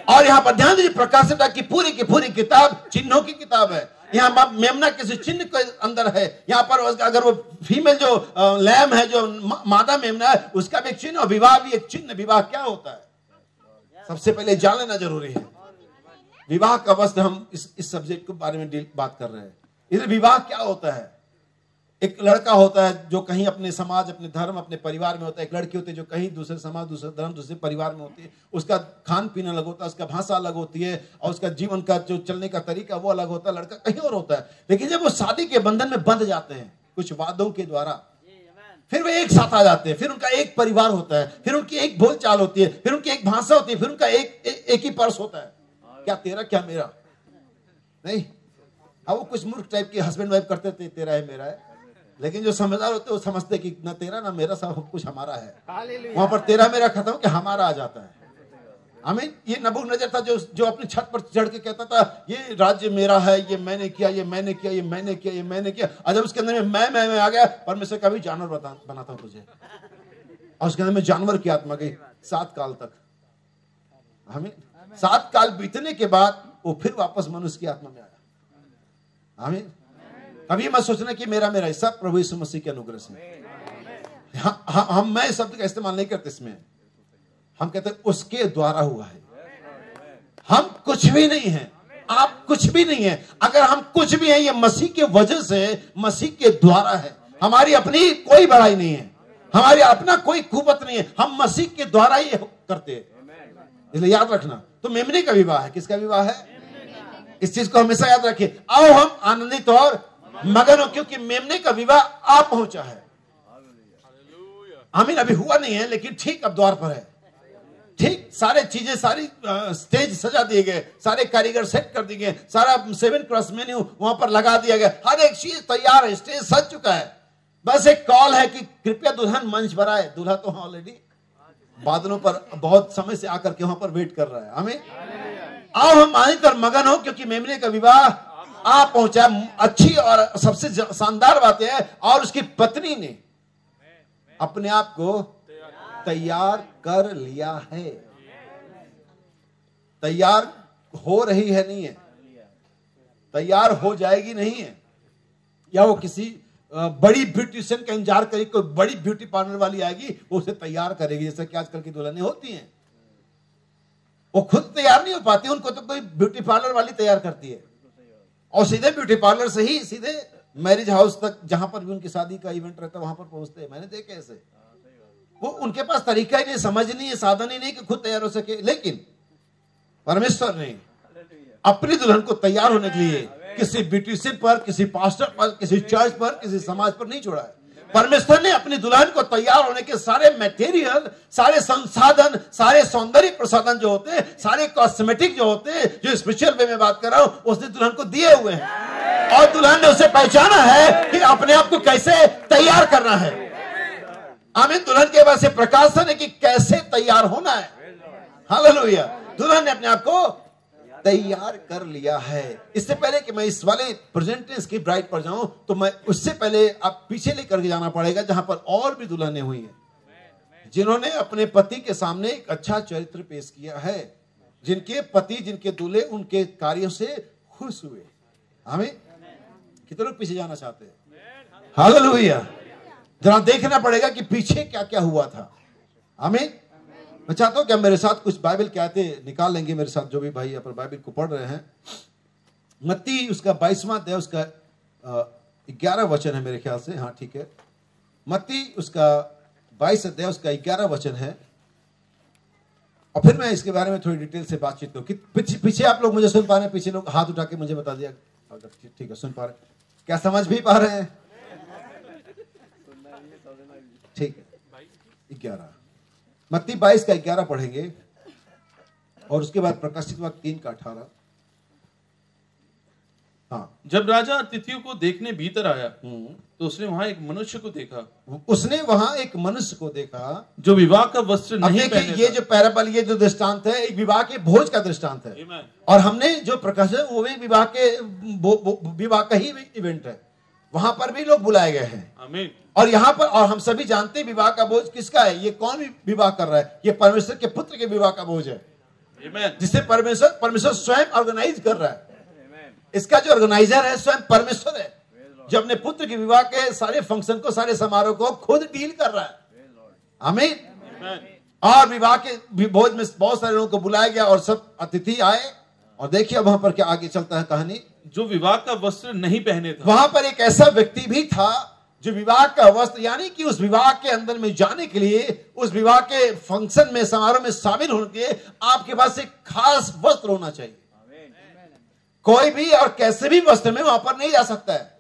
और यहां पर ध्यान दीजिए, प्रकाशित की पूरी किताब चिन्हों की किताब है। यहाँ मेमना किसी चिन्ह के अंदर है। यहाँ पर अगर वो फीमेल जो लैम है, जो मादा मेमना है, उसका भी एक चिन्ह और विवाह भी एक चिन्ह। विवाह क्या होता है सबसे पहले जान लेना जरूरी है। विवाह का वस्त्र, हम इस सब्जेक्ट के बारे में बात कर रहे हैं। इधर विवाह क्या होता है? एक लड़का होता है जो कहीं अपने समाज, अपने धर्म, अपने परिवार में होता है। एक लड़की होती है जो कहीं दूसरे समाज, दूसरे धर्म, दूसरे परिवार में होती है। उसका खान पीना अलग होता है, उसका भाषा अलग होती है और उसका जीवन का जो चलने का तरीका वो अलग होता है। लड़का कहीं और होता है। लेकिन जब वो शादी के बंधन में बंध जाते हैं कुछ वादों के द्वारा, फिर वे एक साथ आ जाते हैं। फिर उनका एक परिवार होता है, फिर उनकी एक बोलचाल होती है, फिर उनकी एक भाषा होती है, फिर उनका एक ही पर्स होता है। क्या तेरा क्या मेरा नहीं। अब वो कुछ मूर्ख टाइप के हस्बैंड वाइफ करते थे, तेरा है मेरा है। लेकिन जो समझदार होते हैं वो समझते कि ना तेरा ना मेरा, सब कुछ हमारा है। वहां पर तेरा मेरा खत्म कि हमारा आ जाता है। आमीन। ये नबूकदनेस्सर था जो अपनी छत पर चढ़ के कहता था ये राज्य मेरा है, ये मैंने किया, ये मैंने किया, ये मैंने किया, ये मैंने किया। और जब उसके अंदर में मैं आ गया, परमेश्वर का भी जानवर बनाता हूं तुझे। और उसके अंदर में जानवर की आत्मा गई 7 काल तक। आमीन। 7 काल बीतने के बाद वो फिर वापस मनुष्य की आत्मा में आया। आमीन। अभी मत सोचना कि मेरा मेरा, सब प्रभु यीशु मसीह के अनुग्रह से। हम मैं शब्द का इस्तेमाल नहीं करते इसमें। हम कहते हैं उसके द्वारा हुआ है। हम कुछ भी नहीं है, आप कुछ भी नहीं है। अगर हम कुछ भी है, ये मसीह के वजह से, मसीह के द्वारा है। हमारी अपनी कोई बड़ाई नहीं है, हमारी अपना कोई कुवत नहीं है। हम मसीह के द्वारा ही करते हैं। इसलिए याद रखना। तो मेमने का विवाह है। किसका विवाह है? इस चीज को हमेशा याद रखिए। आओ हम आनंदित और मगन हो, क्योंकि मेमने का विवाह आ पहुंचा है। आमीन। अभी हुआ नहीं है, लेकिन ठीक अब द्वार पर है। ठीक सारे चीजें, सारी स्टेज सजा दिए गए, सारे कारीगर सेट कर दिए गए, सारा 7 कोर्स मेन्यू वहां पर लगा दिया गया। हर एक चीज तैयार है, स्टेज सज चुका है। बस एक कॉल है कि कृपया दुल्हन मंच पर आए। दूल्हा तो ऑलरेडी बादलों पर बहुत समय से आकर के वहां पर वेट कर रहा है। हमें आओ हम आनंद और मगन हो, क्योंकि मेमने का विवाह आ पहुंचा। अच्छी और सबसे शानदार बात है, और उसकी पत्नी ने अपने आप को तैयार कर लिया है। तैयार हो रही है, नहीं है, तैयार हो जाएगी नहीं है, या वो किसी बड़ी ब्यूटिशियन का इंतजार करेगी, कोई बड़ी ब्यूटी पार्लर वाली आएगी वो उसे तैयार करेगी, जैसे कि आजकल की दुल्हनें होती हैं। वो खुद तैयार नहीं हो पाती, उनको तो कोई ब्यूटी पार्लर वाली तैयार करती है, और सीधे ब्यूटी पार्लर से ही सीधे मैरिज हाउस तक, जहां पर भी उनकी शादी का इवेंट रहता है वहां पर पहुंचते हैं। मैंने देखे ऐसे। वो उनके पास तरीका ही नहीं, समझ नहीं है, साधन ही नहीं कि खुद तैयार हो सके। लेकिन परमेश्वर ने अपनी दुल्हन को तैयार होने के लिए किसी ब्यूटिशियन पर, किसी पास्टर पर, किसी चर्च पर, किसी समाज पर नहीं छोड़ा है। परमेश्वर ने अपनी दुल्हन को तैयार होने के सारे मटेरियल, सारे संसाधन, सारे सौंदर्य प्रसाधन जो होते हैं, सारे कॉस्मेटिक जो होते हैं, जो स्पिरिचुअल वे में बात कर रहा हूं, उसने दुल्हन को दिए हुए हैं। और दुल्हन ने उसे पहचाना है कि अपने आप को कैसे तैयार करना है। आमीन। दुल्हन के पास प्रकाशन है कि कैसे तैयार होना है। हालेलुया। दुल्हन ने अपने आप को तैयार कर लिया है। इससे पहले कि मैं इस वाले प्रेजेंट टेंस की ब्राइड पर जाऊं, तो मैं उससे पहले आप पीछे लेकर के जाना पड़ेगा, जहां पर और भी दुल्हनें हुई हैं, जिन्होंने अपने पति के सामने एक अच्छा चरित्र पेश किया है, जिनके पति, जिनके दूल्हे उनके कार्यों से खुश हुए। हमें कितने लोग पीछे जाना चाहते हैं? हालेलुया। जरा देखना पड़ेगा कि पीछे क्या क्या हुआ था। हमें मैं चाहता हूं कि मेरे साथ कुछ बाइबल के आयते निकाल लेंगे, मेरे साथ जो भी भाई यहाँ पर बाइबल को पढ़ रहे हैं। मत्ती उसका 22वां अध्याय उसका 11 वचन है मेरे ख्याल से। हाँ ठीक है, मत्ती उसका 22 अध्याय उसका 11 वचन है। और फिर मैं इसके बारे में थोड़ी डिटेल से बातचीत करूँ। पीछे आप लोग मुझे सुन पा रहे हैं? पीछे लोग हाथ उठा के मुझे बता दिया। ठीक है, सुन पा रहे हैं? क्या समझ भी पा रहे हैं? ठीक है, 11 मत्ती 22 का 11 पढ़ेंगे, और उसके बाद प्रकाशित वाक्य 3 का 18। हाँ। जब राजा अतिथियों को देखने भीतर आया तो उसने वहां एक मनुष्य को देखा। उसने वहां एक मनुष्य को देखा जो विवाह का वस्त्र नहीं पहने। ये जो पैराबल, ये जो दृष्टांत है, एक विवाह के भोज का दृष्टांत है। और हमने जो प्रकाश है वो भी विवाह का ही इवेंट है। वहां पर भी लोग बुलाए गए हैं। आमीन। और यहाँ पर, और हम सभी जानते हैं विवाह का बोझ किसका है। ये कौन विवाह कर रहा है? ये परमेश्वर के पुत्र के विवाह का बोझ है, जिसे परमेश्वर स्वयं ऑर्गेनाइज कर रहा है। इसका जो ऑर्गेनाइजर है स्वयं परमेश्वर है, जो अपने पुत्र के विवाह के सारे फंक्शन को, सारे समारोह को खुद डील कर रहा है। आमीन। और विवाह के भोज में बहुत सारे लोगों को बुलाया गया और सब अतिथि आए। और देखिए वहां पर क्या आगे चलता है कहानी। जो विवाह का वस्त्र नहीं पहने था, वहां पर एक ऐसा व्यक्ति भी था जो विवाह का वस्त्र, यानी कि उस विवाह के अंदर में जाने के लिए, उस विवाह के फंक्शन में, समारोह में शामिल होने के लिए आपके पास एक खास वस्त्र होना चाहिए। कोई भी और कैसे भी वस्त्र में वहां पर नहीं जा सकता है।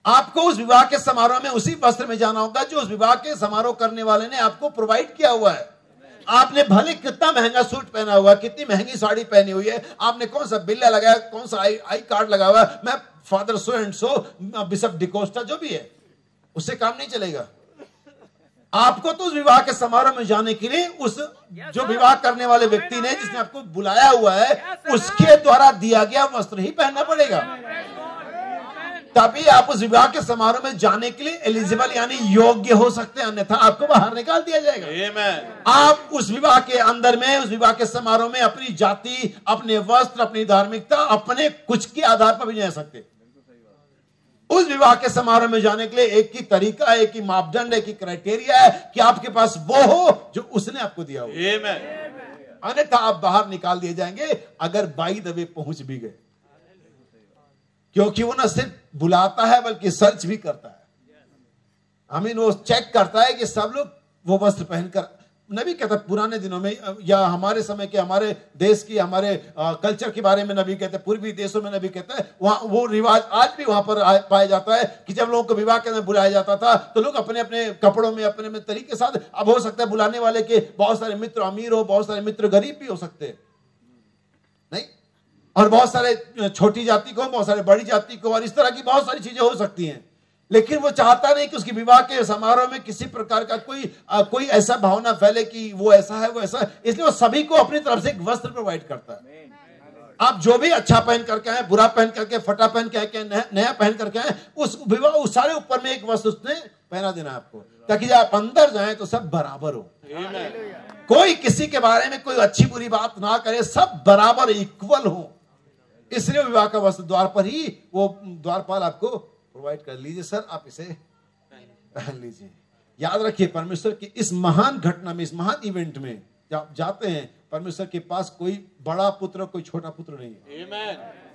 आपको उस विवाह के समारोह में उसी वस्त्र में जाना होगा जो उस विवाह के समारोह करने वाले ने आपको प्रोवाइड किया हुआ है। आपने भले कितना महंगा सूट पहना हुआ, कितनी महंगी साड़ी पहनी हुई है, आपने कौन सा बिल्ला लगाया, कौन सा आई कार्ड लगा हुआ है, मैं father so and so, bishop D'Costa, जो भी है, उससे काम नहीं चलेगा। आपको तो उस विवाह के समारोह में जाने के लिए उस जो विवाह करने वाले व्यक्ति ने, जिसने आपको बुलाया हुआ है, उसके द्वारा दिया गया वस्त्र ही पहनना पड़ेगा। तभी आप उस विवाह के समारोह में जाने के लिए एलिजिबल, यानी योग्य हो सकते हैं, अन्यथा आपको बाहर निकाल दिया जाएगा। आप उस विवाह के अंदर में, उस विवाह के समारोह में अपनी जाति, अपने वस्त्र, अपनी धार्मिकता, अपने कुछ के आधार पर भी नहीं जा सकते। उस विवाह के समारोह में जाने के लिए एक ही तरीका, एक ही मापदंड, एक ही क्राइटेरिया है कि आपके पास वो हो जो उसने आपको दिया हो। अन्यथा आप बाहर निकाल दिए जाएंगे, अगर बाई द वे पहुंच भी गए। क्योंकि वो ना सिर्फ बुलाता है बल्कि सर्च भी करता है। आमीन। वो चेक करता है कि सब लोग वो वस्त्र पहनकर, नबी कहता है पुराने दिनों में या हमारे समय के, हमारे देश की, हमारे कल्चर के बारे में नबी कहते हैं, पूर्वी देशों में नबी कहता है, वहां वो रिवाज आज भी वहां पर पाया जाता है कि जब लोगों को विवाह के अंदर बुलाया जाता था तो लोग अपने अपने कपड़ों में, अपने अपने तरीके के साथ, अब हो सकता है बुलाने वाले के बहुत सारे मित्र अमीर हो, बहुत सारे मित्र गरीब भी हो सकते हैं, नहीं, और बहुत सारे छोटी जाति को, बहुत सारे बड़ी जाति को, और इस तरह की बहुत सारी चीजें हो सकती हैं। लेकिन वो चाहता नहीं कि उसकी विवाह के समारोह में किसी प्रकार का कोई ऐसा भावना फैले कि वो ऐसा है वो ऐसा है। इसलिए वो सभी को अपनी तरफ से एक वस्त्र प्रोवाइड करता है। आप जो भी अच्छा पहन करके आए, बुरा पहन करके, फटा पहन के नया पहन करके आए, उस विवाह उस सारे ऊपर में एक वस्त्र उसने पहना देना आपको, ताकि जब आप अंदर जाएं तो सब बराबर हो। कोई किसी के बारे में कोई अच्छी बुरी बात ना करे, सब बराबर इक्वल हो। इसलिए विवाह का वस्त्र द्वार पर ही वो द्वारपाल आपको प्रोवाइड कर लीजिए, सर आप इसे पहन लीजिए। याद रखिए, परमेश्वर की इस महान घटना में, इस महान इवेंट में जब जाते हैं, परमेश्वर के पास कोई बड़ा पुत्र कोई छोटा पुत्र नहीं है।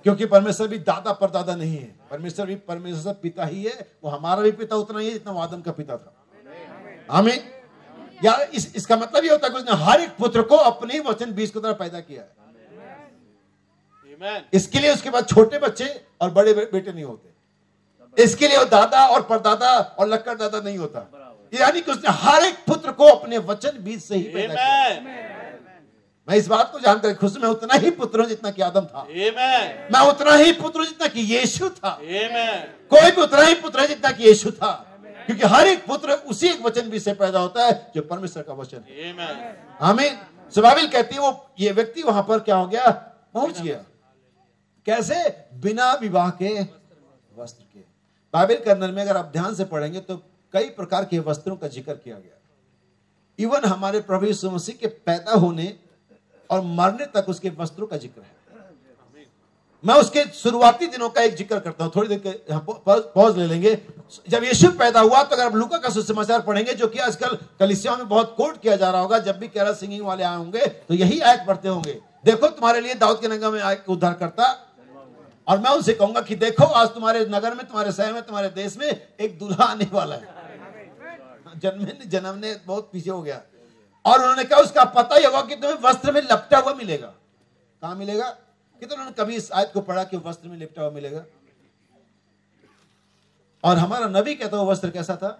क्योंकि परमेश्वर भी दादा परदादा नहीं है, परमेश्वर पिता ही है। वो हमारा भी पिता उतना ही है जितना आदम का पिता था। आमीन। यार इसका मतलब ये होता है कि उसने हर एक पुत्र को अपने वचन बीज की तरह पैदा किया है। इसके लिए उसके बाद छोटे बच्चे और बड़े बेटे नहीं होते। इसके लिए वो दादा और परदादा और लक्कड़ दादा नहीं होता। यानी कि उसने हर एक पुत्र को अपने वचन बीज से ही पैदा किया। मैं इस बात को जानकर खुश, मैं उतना ही पुत्र हूं जितना कि आदम था। मैं उतना ही पुत्र हूं जितना कि यीशु था। कोई भी उतना ही पुत्र है जितना कि यीशु था, क्योंकि हर एक पुत्र उसी एक वचन बीज से पैदा होता है जो परमेश्वर का वचन है। आमीन। बाइबल कहती है वो ये व्यक्ति वहां पर क्या हो गया, पहुंच गया। कैसे? बिना विवाह के वस्त्र के। बाइबल के अंदर में अगर आप ध्यान से पढ़ेंगे तो कई प्रकार के वस्त्रों का जिक्र किया गया। इवन हमारे प्रभु यीशु मसीह के पैदा होने और मरने तक उसके वस्त्रों का जिक्र है। मैं उसके शुरुआती दिनों का एक जिक्र करता हूं, थोड़ी देर के पॉज ले लेंगे। जब यीशु पैदा हुआ तो अगर आप लूका का सुसमाचार पढ़ेंगे, जो कि आजकल कलीसियाओं में बहुत कोट किया जा रहा होगा, जब भी कैरल सिंगिंग वाले आए होंगे तो यही आयत पढ़ते होंगे, देखो तुम्हारे लिए दाऊद के नगर में आए उद्धार करता। और मैं उनसे कहूंगा कि देखो आज तुम्हारे नगर में, तुम्हारे शहर में, तुम्हारे देश में एक दूल्हा आने वाला है। जन्मने बहुत पीछे हो गया। और उन्होंने कहा उसका पता ही होगा कि तुम्हें वस्त्र में लपटा हुआ मिलेगा। कहां मिलेगा? कि तो उन्होंने कभी इस आयत को पढ़ा कि वस्त्र में लिपटा हुआ मिलेगा। और हमारा नबी कहता वो वस्त्र कैसा था?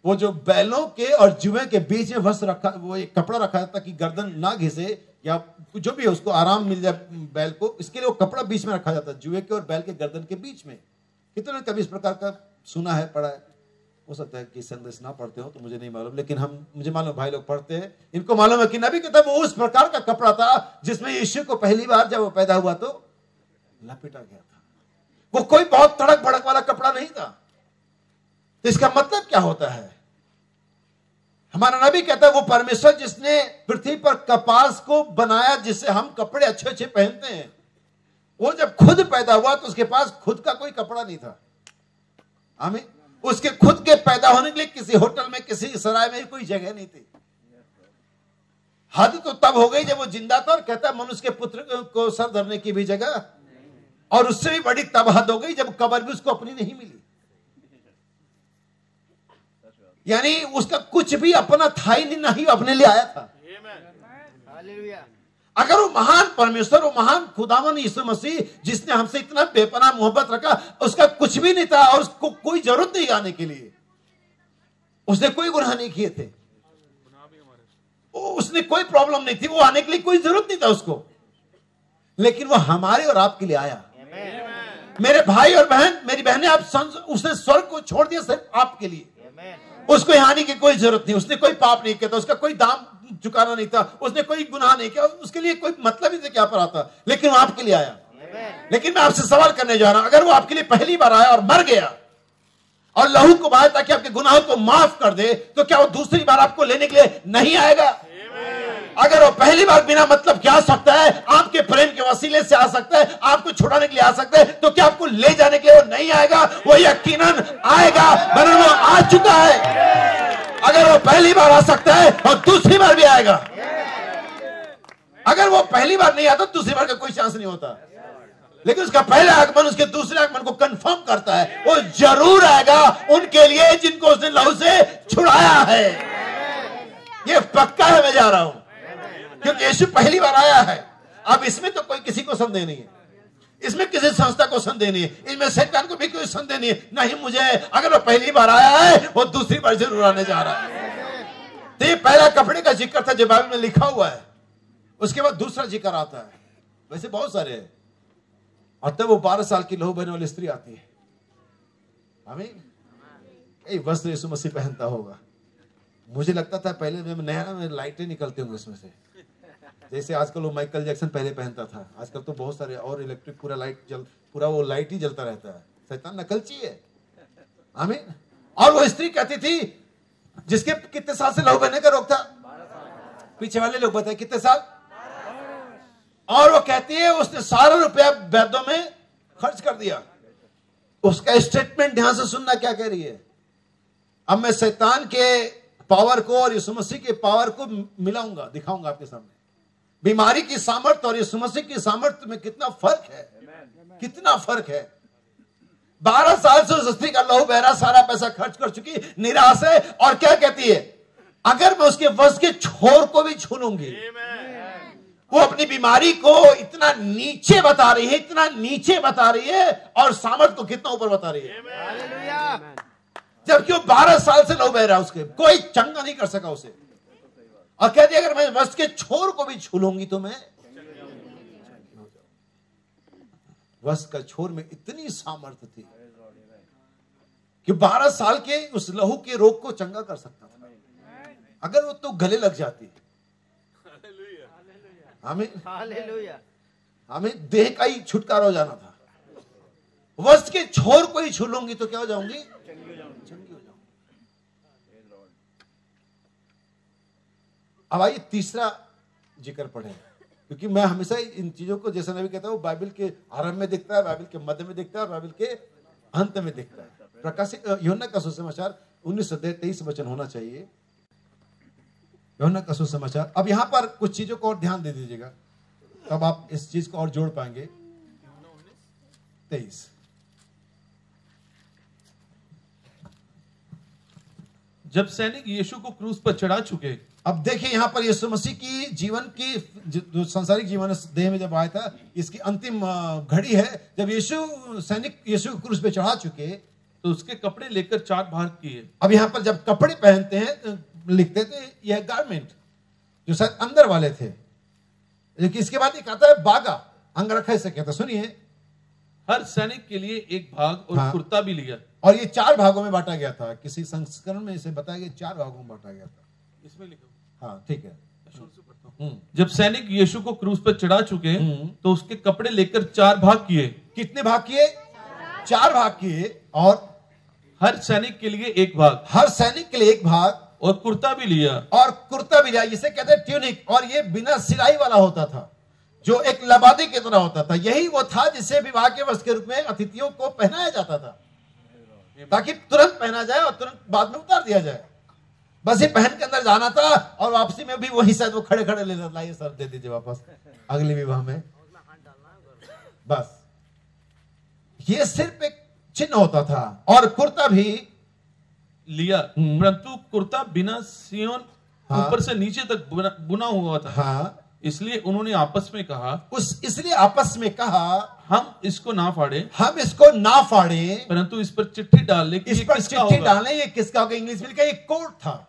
वो जो बैलों के और जुए के बीच में वस्त्र रखा, वो एक कपड़ा रखा था कि गर्दन ना घिसे या जो भी है उसको आराम मिल जाए बैल को, इसके लिए वो कपड़ा बीच में रखा जाता है, जुए के और बैल के गर्दन के बीच में। कितने कभी इस प्रकार का सुना है, पढ़ा है? हो सकता है कि संदेश ना पढ़ते हो तो मुझे नहीं मालूम, लेकिन मुझे मालूम भाई लोग पढ़ते हैं, इनको मालूम है कि नबी कहता वो उस प्रकार का कपड़ा था जिसमें यीशु को पहली बार जब वो पैदा हुआ तो लपेटा गया था। वो कोई बहुत तड़क भड़क वाला कपड़ा नहीं था। तो इसका मतलब क्या होता है? हमारा नबी कहता है वो परमेश्वर जिसने पृथ्वी पर कपास को बनाया, जिससे हम कपड़े अच्छे अच्छे पहनते हैं, वो जब खुद पैदा हुआ तो उसके पास खुद का कोई कपड़ा नहीं था। आमीन। उसके खुद के पैदा होने के लिए किसी होटल में, किसी सराय में कोई जगह नहीं थी। हद तो तब हो गई जब वो जिंदा था और कहता है मनुष्य के पुत्र को सर धरने की भी जगह, और उससे भी बड़ी तब हद हो गई जब कब्र भी उसको अपनी नहीं मिली। यानी उसका कुछ भी अपना था ही नहीं, अपने लिए आया था। अगर वो महान परमेश्वर, वो महान खुदावन यीशु मसीह जिसने हमसे इतना बेपनाह मोहब्बत रखा, उसका कुछ भी नहीं था और उसको कोई जरूरत नहीं आने के लिए। उसने कोई गुनाह नहीं किए थे, उसने कोई प्रॉब्लम नहीं थी, वो आने के लिए कोई जरूरत नहीं था उसको, लेकिन वो हमारे और आपके लिए आया। मेरे भाई और बहन, मेरी बहनें, आप उसने स्वर्ग को छोड़ दिया सिर्फ आपके लिए। उसको यहाँ आने की कोई जरूरत नहीं, उसने कोई पाप नहीं किया था, उसका कोई दाम चुकाना नहीं था, उसने कोई गुनाह नहीं किया, उसके लिए कोई मतलब ही नहीं क्या पर आता, लेकिन वो आपके लिए आया। लेकिन मैं आपसे सवाल करने जा रहा हूं, अगर वो आपके लिए पहली बार आया और मर गया और लहू को बहाया ताकि आपके गुनाहों को माफ कर दे, तो क्या वो दूसरी बार आपको लेने के लिए नहीं आएगा? अगर वो पहली बार बिना मतलब क्या आ सकता है, आपके प्रेम के वसीले से आ सकता है, आपको छुड़ाने के लिए आ सकता है, तो क्या आपको ले जाने के लिए वो नहीं आएगा? वो यकीनन आएगा, वरना वो आ चुका है। अगर वो पहली बार आ सकता है और दूसरी बार भी आएगा। अगर वो पहली बार नहीं आता, दूसरी बार का कोई चांस नहीं होता, लेकिन उसका पहला आगमन उसके दूसरे आगमन को कंफर्म करता है। वो जरूर आएगा उनके लिए जिनको उसने लहू से छुड़ाया है। ये पक्का है, मैं जा रहा हूं, क्योंकि यीशु पहली बार आया है। अब इसमें तो कोई किसी को संदेह नहीं है, इसमें किसी संस्था को संदेह नहीं है, इसमें शैतान को भी कोई संदेह नहीं है, नहीं मुझे। अगर वो पहली बार आया है, वो दूसरी बार जरूर आने जा रहा है। तो ये पहला कपड़े का जिक्र था जो बाइबल में लिखा हुआ है। उसके बाद दूसरा जिक्र आता है, वैसे बहुत सारे हैं। और तब वो 12 साल की लहू बहने वाली स्त्री आती है। आमीन। कई वस्त्र यीशु मसीह पहनता होगा। मुझे लगता था पहले में नया में लाइटें निकलती होंगी उसमें से, जैसे आजकल वो माइकल जैक्सन पहले पहनता था। आजकल तो बहुत सारे और इलेक्ट्रिक पूरा लाइट पूरा वो लाइट ही जलता रहता है। शैतान नकलची है। आमीन। और वो स्त्री कहती थी जिसके कितने साल से लहू बहने का रोग था, पीछे वाले लोग बताए कितने साल, और वो कहती है उसने सारा रुपया वैद्यों में खर्च कर दिया। उसका स्टेटमेंट ध्यान से सुनना क्या कह रही है। अब मैं शैतान के पावर को और यीशु मसीह के पावर को मिलाऊंगा, दिखाऊंगा आपके सामने। बीमारी की सामर्थ्य और यीशु मसीह की सामर्थ्य में कितना फर्क है, कितना फर्क है। 12 साल से उस स्त्री का लहू बह रहा, सारा पैसा खर्च कर चुकी, निराश है, और क्या कहती है, अगर मैं उसके वश के छोर को भी छू लूंगी। वो अपनी बीमारी को इतना नीचे बता रही है, इतना नीचे बता रही है, और सामर्थ्य को कितना ऊपर बता रही है। जबकि वो 12 साल से लहू बह रहा है, उसके कोई चंगा नहीं कर सका उसे, और कहती है अगर मैं वश के छोर को भी छू लूंगी तो मैं। वश का छोर में इतनी सामर्थ्य थी कि 12 साल के उस लहू के रोग को चंगा कर सकता था, अगर वो तो गले लग जाती। आमीन, आमीन। देह का ही छुटकारा हो जाना था। वश के छोर को ही छू लूंगी तो क्या हो जाऊंगी, चंगी हो जाऊंगी। अब आइए तीसरा जिक्र पढ़े, क्योंकि मैं हमेशा इन चीजों को, जैसा नबी कहता हूं, बाइबल के आरंभ में दिखता है, बाइबल के मध्य में दिखता है, और बाइबल के अंत में दिखता है। प्रकाशित यूहन्ना का सुसमाचार 19 अध्याय 23 वचन होना चाहिए। यूहन्ना का सुसमाचार। अब यहां पर कुछ चीजों को और ध्यान दे दीजिएगा, तब आप इस चीज को और जोड़ पाएंगे। 23। जब सैनिक यीशु को क्रूस पर चढ़ा चुके। अब देखिए यहां पर यीशु मसीह की जीवन की जो सांसारिक जीवन देह में जब आया था, इसकी अंतिम घड़ी है जब सैनिक यीशु को क्रूस पे चढ़ा चुके, तो उसके कपड़े लेकर 4 भाग किए। अब यहां पर जब कपड़े पहनते हैं, लिखते थे यह गारमेंट जो शायद अंदर वाले थे, लेकिन इसके बाद एक आता है बागा, अंगरखा इसे कहता। सुनिए, हर सैनिक के लिए एक भाग और कुर्ता भी लिया, और ये 4 भागों में बांटा गया था। किसी संस्करण में इसे बताया गया 4 भागों में बांटा गया था। इसमें लिखो। हाँ ठीक है। जब सैनिक यीशु को क्रूस पर चढ़ा चुके, तो उसके कपड़े लेकर 4 भाग किए। कितने भाग किए? 4 भाग किए, और हर सैनिक के लिए एक भाग, हर सैनिक के लिए एक भाग, और कुर्ता भी लिया, और कुर्ता भी लिया। इसे कहते हैं ट्यूनिक, और ये बिना सिलाई वाला होता था, जो एक लबादे की तरह होता था। यही वो था जिसे विवाह के वस्त्र के रूप में अतिथियों को पहनाया जाता था, ताकि तुरंत पहना जाए और तुरंत बाद में उतार दिया जाए। बस ये पहन के अंदर जाना था, और वापसी में भी वही शायद वो खड़े खड़े ले लेता, ये सर दे दीजिए वापस अगले विवाह में। बस ये सिर्फ एक चिन्ह होता था, और कुर्ता भी लिया, परंतु कुर्ता बिना सियोन ऊपर से नीचे तक बुना हुआ था। इसलिए उन्होंने आपस में कहा, इसलिए आपस में कहा, हम इसको ना फाड़े, हम इसको ना फाड़े, परंतु इस पर चिट्ठी डाल ले, इस पर चिट्ठी डालें ये किसका होगा। इंग्लिश में लिखा एक कोट था।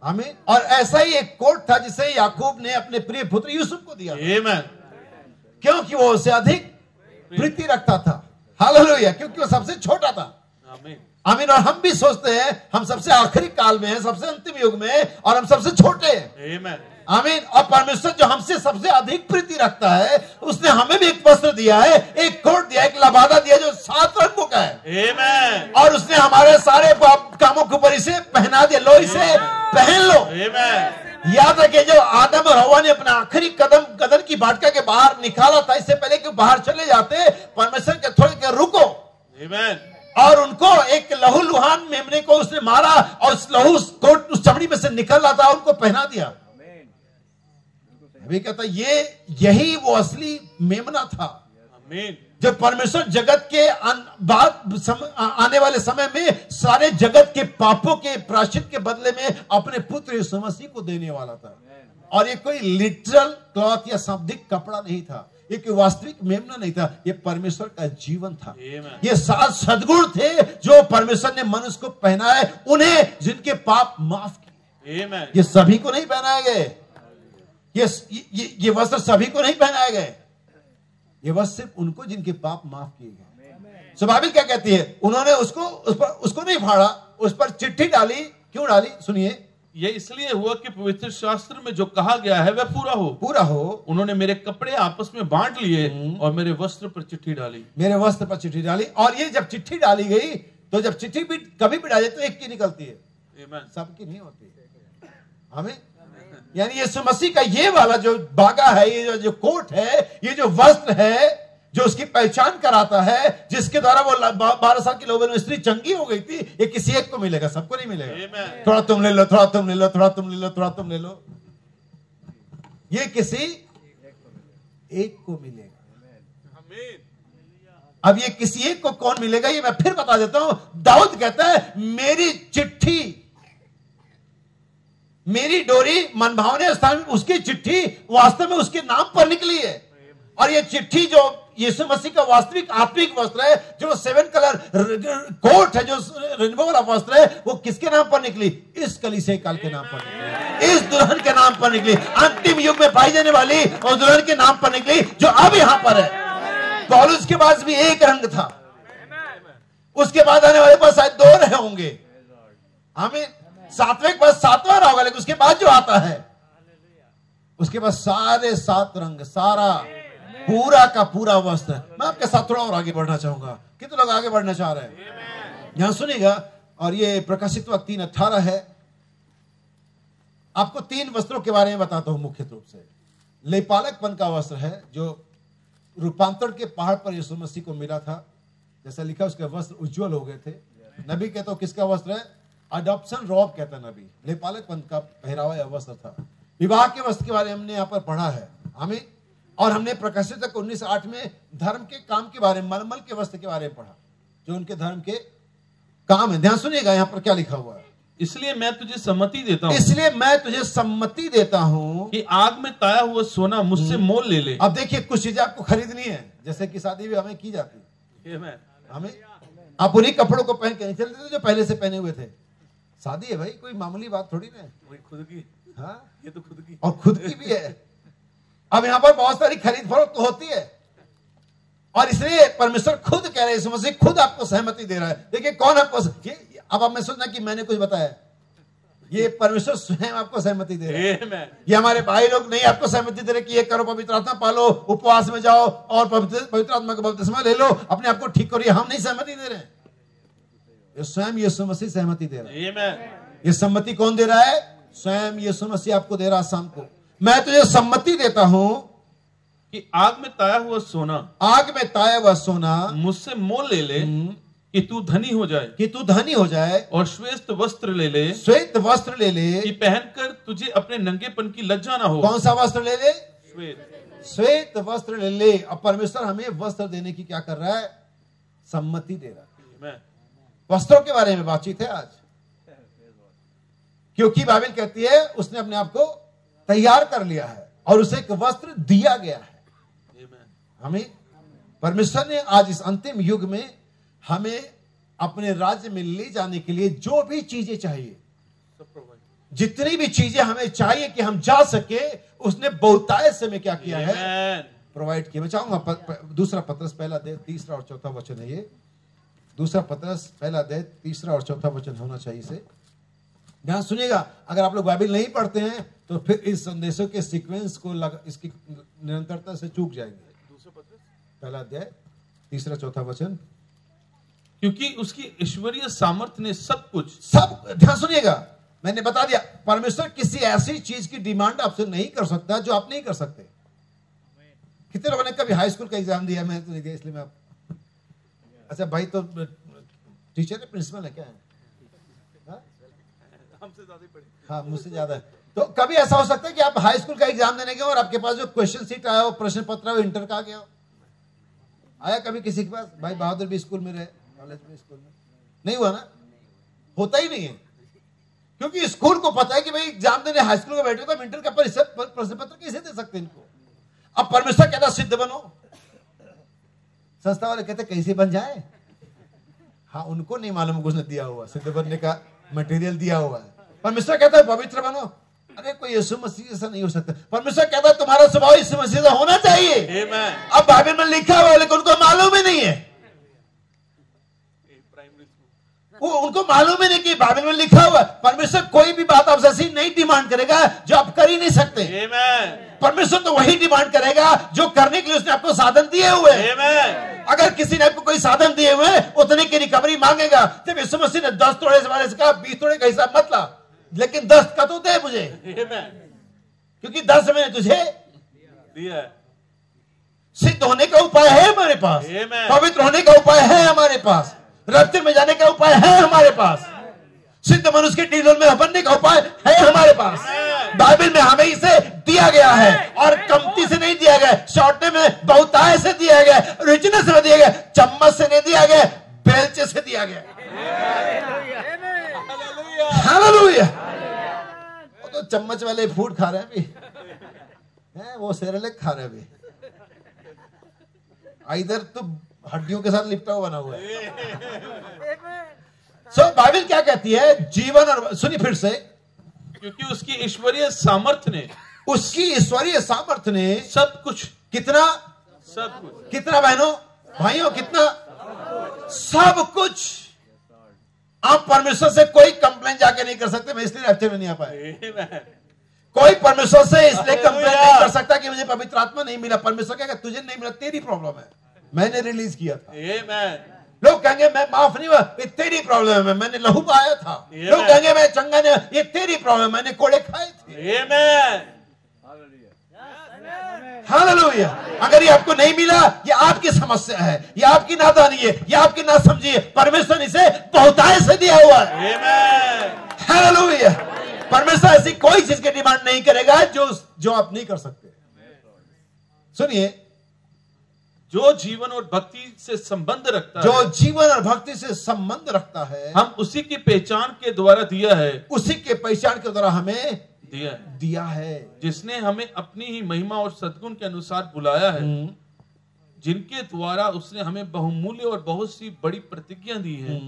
आमीन। और ऐसा ही एक कोट था जिसे याकूब ने अपने प्रिय पुत्र यूसुफ को दिया, क्योंकि वो उससे अधिक प्रीति रखता था। हालेलुया। क्योंकि वो सबसे छोटा था। आमीन। आमीन। और हम भी सोचते हैं हम सबसे आखिरी काल में हैं, सबसे अंतिम युग में, और हम सबसे छोटे हैं। आमीन। और परमेश्वर जो हमसे सबसे अधिक प्रीति रखता है, उसने हमें भी एक वस्त्र दिया है, एक कोट दिया, एक लबादा दिया जो 7 रंगों का है। और उसने हमारे सारे कामों के ऊपर इसे पहना दिया। लो इसे पहन लो। याद रखिए, जब आदम और हवा ने अपना आखिरी कदम की बाटका के बाहर निकाला था, इससे पहले कि बाहर चले जाते, परमेश्वर के थोड़ी देर रुको, और उनको एक लहू लुहान मेमने को उसने मारा, और उस लहू कोट उस चमड़ी में से निकल रहा था, उनको पहना दिया। अभी कहता यही वो असली मेमना था। आमीन। जब परमेश्वर जगत के आने वाले समय में सारे जगत के पापों के प्रायश्चित के बदले में अपने पुत्र यीशु मसीह को देने वाला था। और ये कोई लिटरल क्लॉथ या शाब्दिक कपड़ा नहीं था, ये कोई वास्तविक मेमना नहीं था, ये परमेश्वर का जीवन था। ये 7 सद्गुण थे जो परमेश्वर ने मनुष्य को पहनाए, उन्हें जिनके पाप माफ किए। ये सभी को नहीं पहनाए गए, ये वस्त्र सभी को नहीं पहनाए गए, ये वस्त्र सिर्फ उनको जिनके पाप माफ किए गए। सो बाइबल क्या कहती है, उन्होंने उसको नहीं फाड़ा, उस पर चिट्ठी डाली। क्यों डाली? सुनिए। ये इसलिए हुआ कि पवित्र शास्त्र में जो कहा गया है वह पूरा हो। उन्होंने मेरे कपड़े आपस में बांट लिए और मेरे वस्त्र पर चिट्ठी डाली। मेरे वस्त्र पर चिट्ठी डाली। और ये जब चिट्ठी डाली गई तो जब चिट्ठी भी कभी भी डाले तो एक की निकलती है, सबकी नहीं होती। हमें यानी यीशु मसीह का ये वाला जो बागा है, ये जो कोट है, ये जो वस्त्र है, जो उसकी पहचान कराता है, जिसके द्वारा वो 12 साल की लोगों में स्त्री चंगी हो गई थी, ये किसी एक को मिलेगा, सबको नहीं मिलेगा। थोड़ा तुम ले लो, थोड़ा तुम ले लो, थोड़ा तुम ले लो, थोड़ा तुम ले लो, ये किसी एक को मिलेगा। अब ये किसी एक को कौन मिलेगा, ये मैं फिर बता देता हूं। दाऊद कहता है, मेरी चिट्ठी, मेरी डोरी मनभावने स्थान में उसकी चिट्ठी वास्तव में उसके नाम पर निकली है। और ये चिट्ठी जो यीशु मसीह का वास्तविक आत्मिक वस्त्र है, जो 7 कलर कोट है, जो रेनबो वाला वस्त्र है, वो किसके नाम पर निकली? इस कलीसिया काल के नाम पर निकली, इस दुल्हन के नाम पर निकली, अंतिम युग में पाई जाने वाली और दुल्हन के नाम पर निकली, जो अब यहां पर है। पौलुस के पास भी एक रंग था, उसके बाद आने वाले पास शायद 2 रहे होंगे। हमें 7वें के पास 7वां होगा, लेकिन उसके बाद जो आता है उसके पास सारे 7 रंग, सारा पूरा का पूरा वस्त्र। मैं आपके साथ थोड़ा और आगे बढ़ना चाहूंगा। कितने लोग आगे बढ़ना चाह रहे हैं? यहां सुनिएगा। और ये प्रकाशित वक्त 3:18 है। आपको 3 वस्त्रों के बारे में बताता हूं मुख्य रूप से। लेपालकपन का वस्त्र है, जो रूपांतरण के पहाड़ पर यीशु मसीह को मिला था। जैसा लिखा, उसके वस्त्र उज्जवल हो गए थे। नबी कहते हो किसका वस्त्र है? अडॉप्शन रॉब कहता है नबी। लेपालकपन का पहरावा या वस्त्र था। विवाह के वस्त्र के बारे में हमने यहां पर पढ़ा है हमें। और हमने प्रकाशित 19:8 में धर्म के काम के बारे में, मलमल के वस्त्र के बारे में पढ़ा, जो उनके धर्म के काम है। ध्यान सुनिएगा, यहां पर क्या लिखा हुआ है। इसलिए मैं तुझे सम्मति देता हूं, इसलिए मैं तुझे सम्मति देता हूं कि आग में ताया हुआ सोना मुझसे मोल ले ले। अब देखिए, कुछ चीजें आपको खरीदनी है, जैसे कि शादी भी हमें की जाती है। हमें आप उन्हीं कपड़ों को पहन के नहीं चलते थे जो पहले से पहने हुए थे। शादी है भाई, कोई मामूली बात थोड़ी ना, खुद की। हाँ, ये तो खुद की, और खुद की भी है। अब यहां पर बहुत सारी खरीद फरोख्त तो होती है, और इसलिए परमेश्वर खुद कह रहे हैं, मसीह खुद आपको सहमति दे रहा है। देखिए कौन आपको अब आप मैं सोचना कि मैंने कुछ बताया, ये परमेश्वर स्वयं आपको सहमति दे रहे हैं। ये हमारे भाई लोग नहीं आपको सहमति दे रहे कि ये करो, पवित्र आत्मा पालो, उपवास में जाओ और पवित्र आत्मा का बपतिस्मा ले लो, अपने आप को ठीक करो। हम नहीं सहमति दे रहे हैं, ये स्वयं यीशु मसीह सहमति दे रहा है। ये सम्मति कौन दे रहा है? स्वयं यीशु मसीह आपको दे रहा है। शाम को मैं तुझे सम्मति देता हूं कि आग में ताया हुआ सोना, आग में ताया हुआ सोना मुझसे मोल ले ले, कि तू धनी हो जाए, कि तू धनी हो जाए, और श्वेत वस्त्र ले ले, श्वेत वस्त्र ले ले, कि पहनकर तुझे अपने नंगेपन की लज्जा ना हो। कौन सा वस्त्र ले ले? श्वेत, श्वेत वस्त्र ले ले। अब परमेश्वर हमें वस्त्र देने की क्या कर रहा है? सम्मति दे रहा है। वस्त्रों के बारे में बातचीत है आज, क्योंकि बाइबल कहती है उसने अपने आप को तैयार कर लिया है और उसे एक वस्त्र दिया गया है। हमें परमेश्वर ने आज इस अंतिम युग में हमें अपने राज्य में ले जाने के लिए जो भी चीजें चाहिए, जितनी भी चीजें हमें चाहिए कि हम जा सके, उसने बहुतायत से में क्या किया है? प्रोवाइड किया। मैं चाहूंगा दूसरा पत्रस पहला अध्याय 3 और 4 वचन है। ये दूसरा पत्रस पहला अध्याय 3 और 4 वचन होना चाहिए। इसे ध्यान सुनिएगा। अगर आप लोग बाइबल नहीं पढ़ते हैं तो फिर इस संदेशों के सीक्वेंस को इसकी निरंतरता से चूक जाएंगे। पहला अध्याय 3-4 वचन। क्योंकि उसकी ईश्वरीय सामर्थ्य ने सब ध्यान सुनिएगा, मैंने बता दिया, परमेश्वर किसी ऐसी चीज की डिमांड आपसे नहीं कर सकता जो आप नहीं कर सकते। कितने लोगों ने कभी हाई स्कूल का एग्जाम दिया? मैं तो नहीं दिया, इसलिए मैं अच्छा भाई तो टीचर है, प्रिंसिपल है, क्या है? हमसे ज्यादा पढ़े। हाँ, मुझसे ज्यादा है। तो कभी ऐसा हो सकता है कि आप हाई स्कूल का एग्जाम देने गए और आपके पास जो क्वेश्चन सीट आया हो, प्रश्न पत्र वो इंटर का आ गया हो? आया कभी किसी के पास? भाई बहादुर भी स्कूल में रहे, कॉलेज में, स्कूल में नहीं हुआ ना? होता ही नहीं है, क्योंकि स्कूल को पता है कि भाई एग्जाम देने हाई स्कूल में बैठे तो हम इंटर का प्रश्न पत्र कैसे दे सकते हैं इनको। अब परमेश्वर कहता सिद्ध बनो, संस्था वाले कहते कैसे बन जाए। हाँ, उनको नहीं मालूम उसने दिया हुआ सिद्ध बनने का मटेरियल दिया हुआ है। परमेश्वर कहता है पवित्र बनो। अरे कोई यीशु मसीह जैसा नहीं हो सकता। परमेश्वर कहता है तुम्हारा स्वभाव यीशु मसीह जैसा होना चाहिए। अब बाइबल में लिखा हुआ है, लेकिन उनको मालूम ही नहीं है। वो उनको मालूम ही नहीं कि बाइबल में लिखा हुआ परमेश्वर कोई भी बात आपसे ऐसी नहीं डिमांड करेगा जो आप कर ही नहीं सकते। परमेश्वर तो वही डिमांड करेगा जो करने के लिए उसने आपको साधन दिए हुए। अगर किसी ने आपको कोई साधन दिए हुए उतने की रिकवरी मांगेगा। जब यीशु मसीह ने 10 तोड़े वाले से कहा 20 तोड़े का हिसाब मत ला, लेकिन 10 का तो दे मुझे, क्योंकि 10 मैंने तुझे दिया। सिद्ध होने का उपाय है हमारे पास, पवित्र होने का उपाय है हमारे पास, रफ्ते में जाने का उपाय है हमारे पास, सिद्ध मनुष्य के टीलों में बनने का उपाय है हमारे पास। बाइबल में हमें इसे दिया गया है और कमती से नहीं दिया गया, शॉर्टे में बहुतायत से दिया गया, रिचनेस से दिया गया, चम्मच से नहीं दिया गया, बेलचे से दिया गया। हालेलुया। वो तो चम्मच वाले फूड खा रहे हैं अभी, वो सेरेलेक खा रहे हैं अभी, इधर तो हड्डियों के साथ लिपटा हुआ बना हुआ है। बाइबल क्या कहती है? जीवन और सुनिए फिर से, क्योंकि उसकी ईश्वरीय सामर्थ्य ने, उसकी ईश्वरीय सामर्थ्य ने सब कुछ, कितना, सब कुछ, कितना बहनों भाइयों, कितना, सब कुछ। आप परमेश्वर से कोई कंप्लेन जाके नहीं कर सकते मैं इसलिए रैप्चर में नहीं आ पाया। कोई परमेश्वर से इसलिए कंप्लेन नहीं कर सकता कि मुझे पवित्र आत्मा नहीं मिला। परमेश्वर कहेगा तुझे नहीं मिला, तेरी प्रॉब्लम है, मैंने रिलीज किया था। लोग कहेंगे मैं माफ नहीं हुआ, ये तेरी प्रॉब्लम है, मैंने लहू बहाया था। लोग कहेंगे मैं चंगा नहीं, ये तेरी प्रॉब्लम, मैंने कोड़े खाए थे। हालेलुया। अगर ये आपको नहीं मिला, ये आपकी समस्या है, ये आपकी नादानी है, ये आपकी नासमझी है। परमेश्वर इसे बहुतायत से दिया हुआ है। हालेलुया। परमेश्वर ऐसी कोई चीज की डिमांड नहीं करेगा जो आप नहीं कर सकते। सुनिए, जो जीवन और भक्ति से संबंध रखता है, जो जीवन और भक्ति से संबंध रखता है, हम उसी की पहचान के द्वारा दिया है, उसी के पहचान के द्वारा हमें दिया है, जिसने हमें अपनी ही महिमा और सद्गुण के अनुसार बुलाया है, जिनके द्वारा उसने हमें बहुमूल्य और बहुत सी बड़ी प्रतिज्ञा दी है,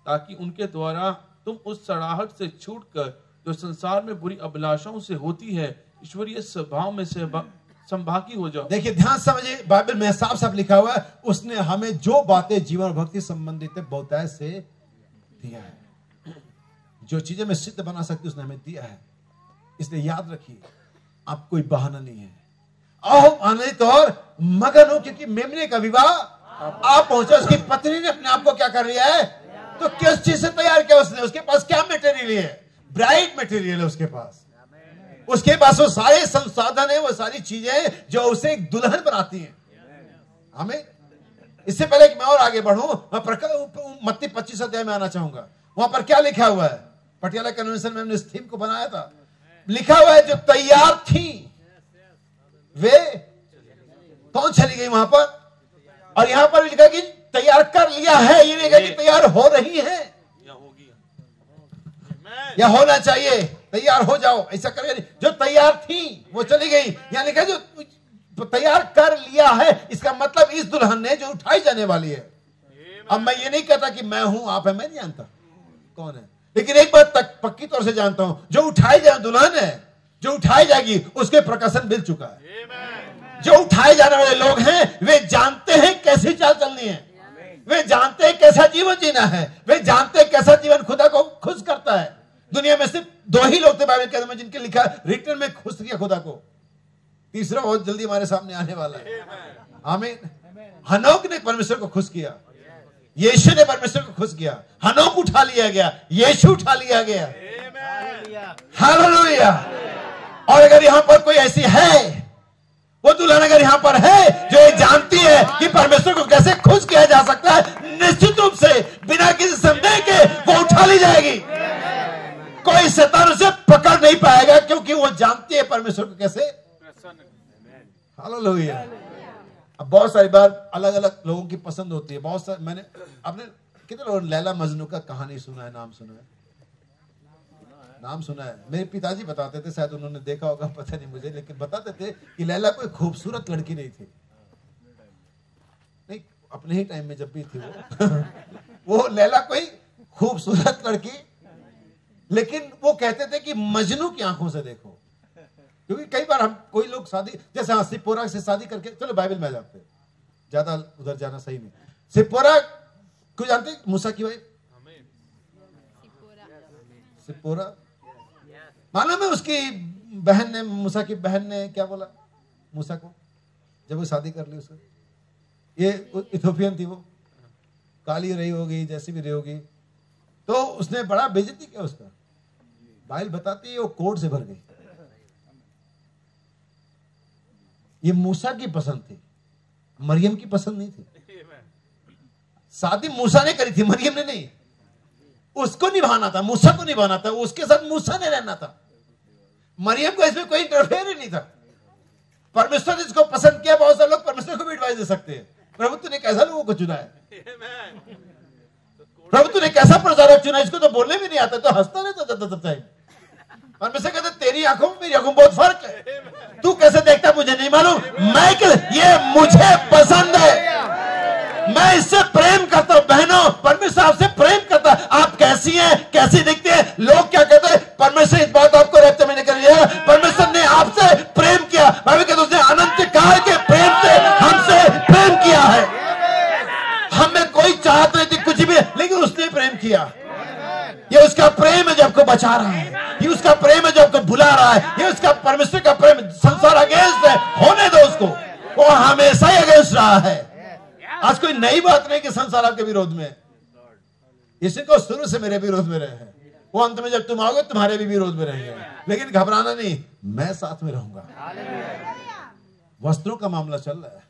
ताकि उनके द्वारा तुम उस सड़ाहट से छूटकर जो संसार में बुरी अभिलाषाओं से होती है, ईश्वरीय स्वभाव में संभागी हो जाओ। देखिए ध्यान समझिए, बाइबल में साफ साफ लिखा हुआ है, उसने हमें जो बातें जीवन और भक्ति संबंधित है बहुतायत से दिया है। जो चीजें में सिद्ध बना सकती उसने हमें दिया है। इसलिए याद रखिए, आप कोई बहाना नहीं है। आओ आनंदित और मगन हो, क्योंकि मेमने का विवाह आप पहुंचे। उसकी पत्नी ने अपने आप को क्या कर लिया है? तो किस चीज से तैयार किया उसने? उसके पास क्या मटेरियल है? ब्राइट मटेरियल है उसके पास। उसके पास वो सारे संसाधन है, वो सारी चीजें जो उसे एक दुल्हन बनाती हैं। हमें इससे पहले कि मैं और आगे बढ़ूं, मैं मत्ती 25 अध्याय में आना चाहूंगा। वहां पर क्या लिखा हुआ है? पटियाला कन्वेंशन में हमने इस थीम को बनाया था। लिखा हुआ है जो तैयार थी वे कौन चली गई वहां पर, और यहां पर भी लिखा कि तैयार कर लिया है। ये नहीं कहा कि तैयार हो रही है या होना चाहिए। तैयार हो जाओ, ऐसा करेगा नहीं। जो तैयार थी वो चली गई। यहां लिखा जो तैयार कर लिया है, इसका मतलब इस दुल्हन ने जो उठाई जाने वाली है। अब मैं ये नहीं कहता कि मैं हूं आप है, मैं नहीं जानता कौन है, लेकिन एक बात तक पक्की तौर से जानता हूं, जो उठाई जाए दुल्हन है, जो उठाई जाएगी उसके प्रकाशन मिल चुका है। जो उठाए जाने वाले लोग हैं वे जानते हैं कैसी चाल चलनी है, वे जानते हैं कैसा जीवन जीना है, वे जानते हैं कैसा जीवन खुदा को खुश करता है। दुनिया में सिर्फ 2 ही लोग थे बाइबल के अंदर जिनके लिखा रिटर्न में खुश किया खुदा को। तीसरा बहुत जल्दी हमारे सामने आने वाला है। आमीन। हनोक ने परमेश्वर को खुश किया, यीशु ने परमेश्वर को खुश किया। हनोक उठा लिया गया, यीशु उठा लिया गया। हालेलुया। और अगर यहां पर कोई ऐसी है, वो दुल्हन अगर यहां पर है जो ये जानती है कि परमेश्वर को कैसे खुश किया जा सकता है, निश्चित रूप से बिना किसी संदेह के वो उठा ली जाएगी। कोई शैतान उसे पकड़ नहीं पाएगा, क्योंकि वो जानती है परमेश्वर को कैसे। हालेलुया। अब बहुत सारी बार अलग अलग लोगों की पसंद होती है। बहुत सारे मैंने आपने कितने लोगों ने लैला मजनू का कहानी सुना है? नाम सुना है? नाम सुना है। मेरे पिताजी बताते थे, शायद उन्होंने देखा होगा, पता नहीं मुझे, लेकिन बताते थे कि लैला कोई खूबसूरत लड़की नहीं थी। नहीं, अपने ही टाइम में जब भी थी वो लैला कोई खूबसूरत लड़की, लेकिन वो कहते थे कि मजनू की आंखों से देखो। क्योंकि कई बार हम कोई लोग शादी, जैसे सिपोरा से शादी करके, चलो बाइबल में आ जाते, ज्यादा उधर जाना सही नहीं। सिपोरा को जानते, मूसा की वाइफ, सिप्पोरा, मालूम है उसकी बहन ने, मूसा की बहन ने क्या बोला मूसा को जब वो शादी कर ली उसको? ये इथोपियन थी, वो काली रही होगी, जैसी भी रही होगी, तो उसने बड़ा बेइज्जती किया उसका। बाइबल बताती है वो कोर्ट से भर गई। ये मूसा की पसंद थी, मरियम की पसंद नहीं थी। शादी मूसा ने करी थी, मरियम ने नहीं। उसको निभाना था, मूसा को निभाना था, उसके साथ मूसा ने रहना था। मरियम को इसमें कोई इंटरफेयर ही नहीं था। परमेश्वर ने इसको पसंद किया। बहुत सारे लोग परमेश्वर को भी एडवाइस दे सकते हैं, प्रभु तूने कैसा लोगों को चुना है, प्रभु तूने कैसा प्रचारक चुना, इसको तो बोलने भी नहीं आता, तो हंसता रहता है। परमेश्वर कहते तेरी आंखों में मेरी आंखों में बहुत फर्क है, तू कैसे देखता मुझे नहीं मालूम, ये मुझे पसंद है, मैं इससे प्रेम करता हूं। बहनों, परमेश्वर आपसे प्रेम करता है। आप कैसी हैं, कैसी दिखती हैं, लोग क्या कहते हैं, परमेश्वर इस बात आपको रहते मैंने कर लिया, परमेश्वर ने आपसे प्रेम किया। बाइबल कहते उसने अनंत काल के प्रेम से हमसे प्रेम किया है। हमें कोई चाहत नहीं थी कुछ भी, लेकिन उसने प्रेम किया। ये उसका प्रेम है जो आपको बचा रहा है, ये उसका प्रेम है जो आपको बुला रहा है, ये उसका परमेश्वर का प्रेम। संसार अगेंस्ट है, होने दो उसको, वो हमेशा ही अगेंस्ट रहा है। आज कोई नई बात नहीं कि संसार आपके विरोध में है, इसी को शुरू से मेरे विरोध में रहे हैं, वो अंत में जब तुम आओगे तुम्हारे भी विरोध में रहेंगे, लेकिन घबराना नहीं, मैं साथ में रहूंगा। वस्त्रों का मामला चल रहा है,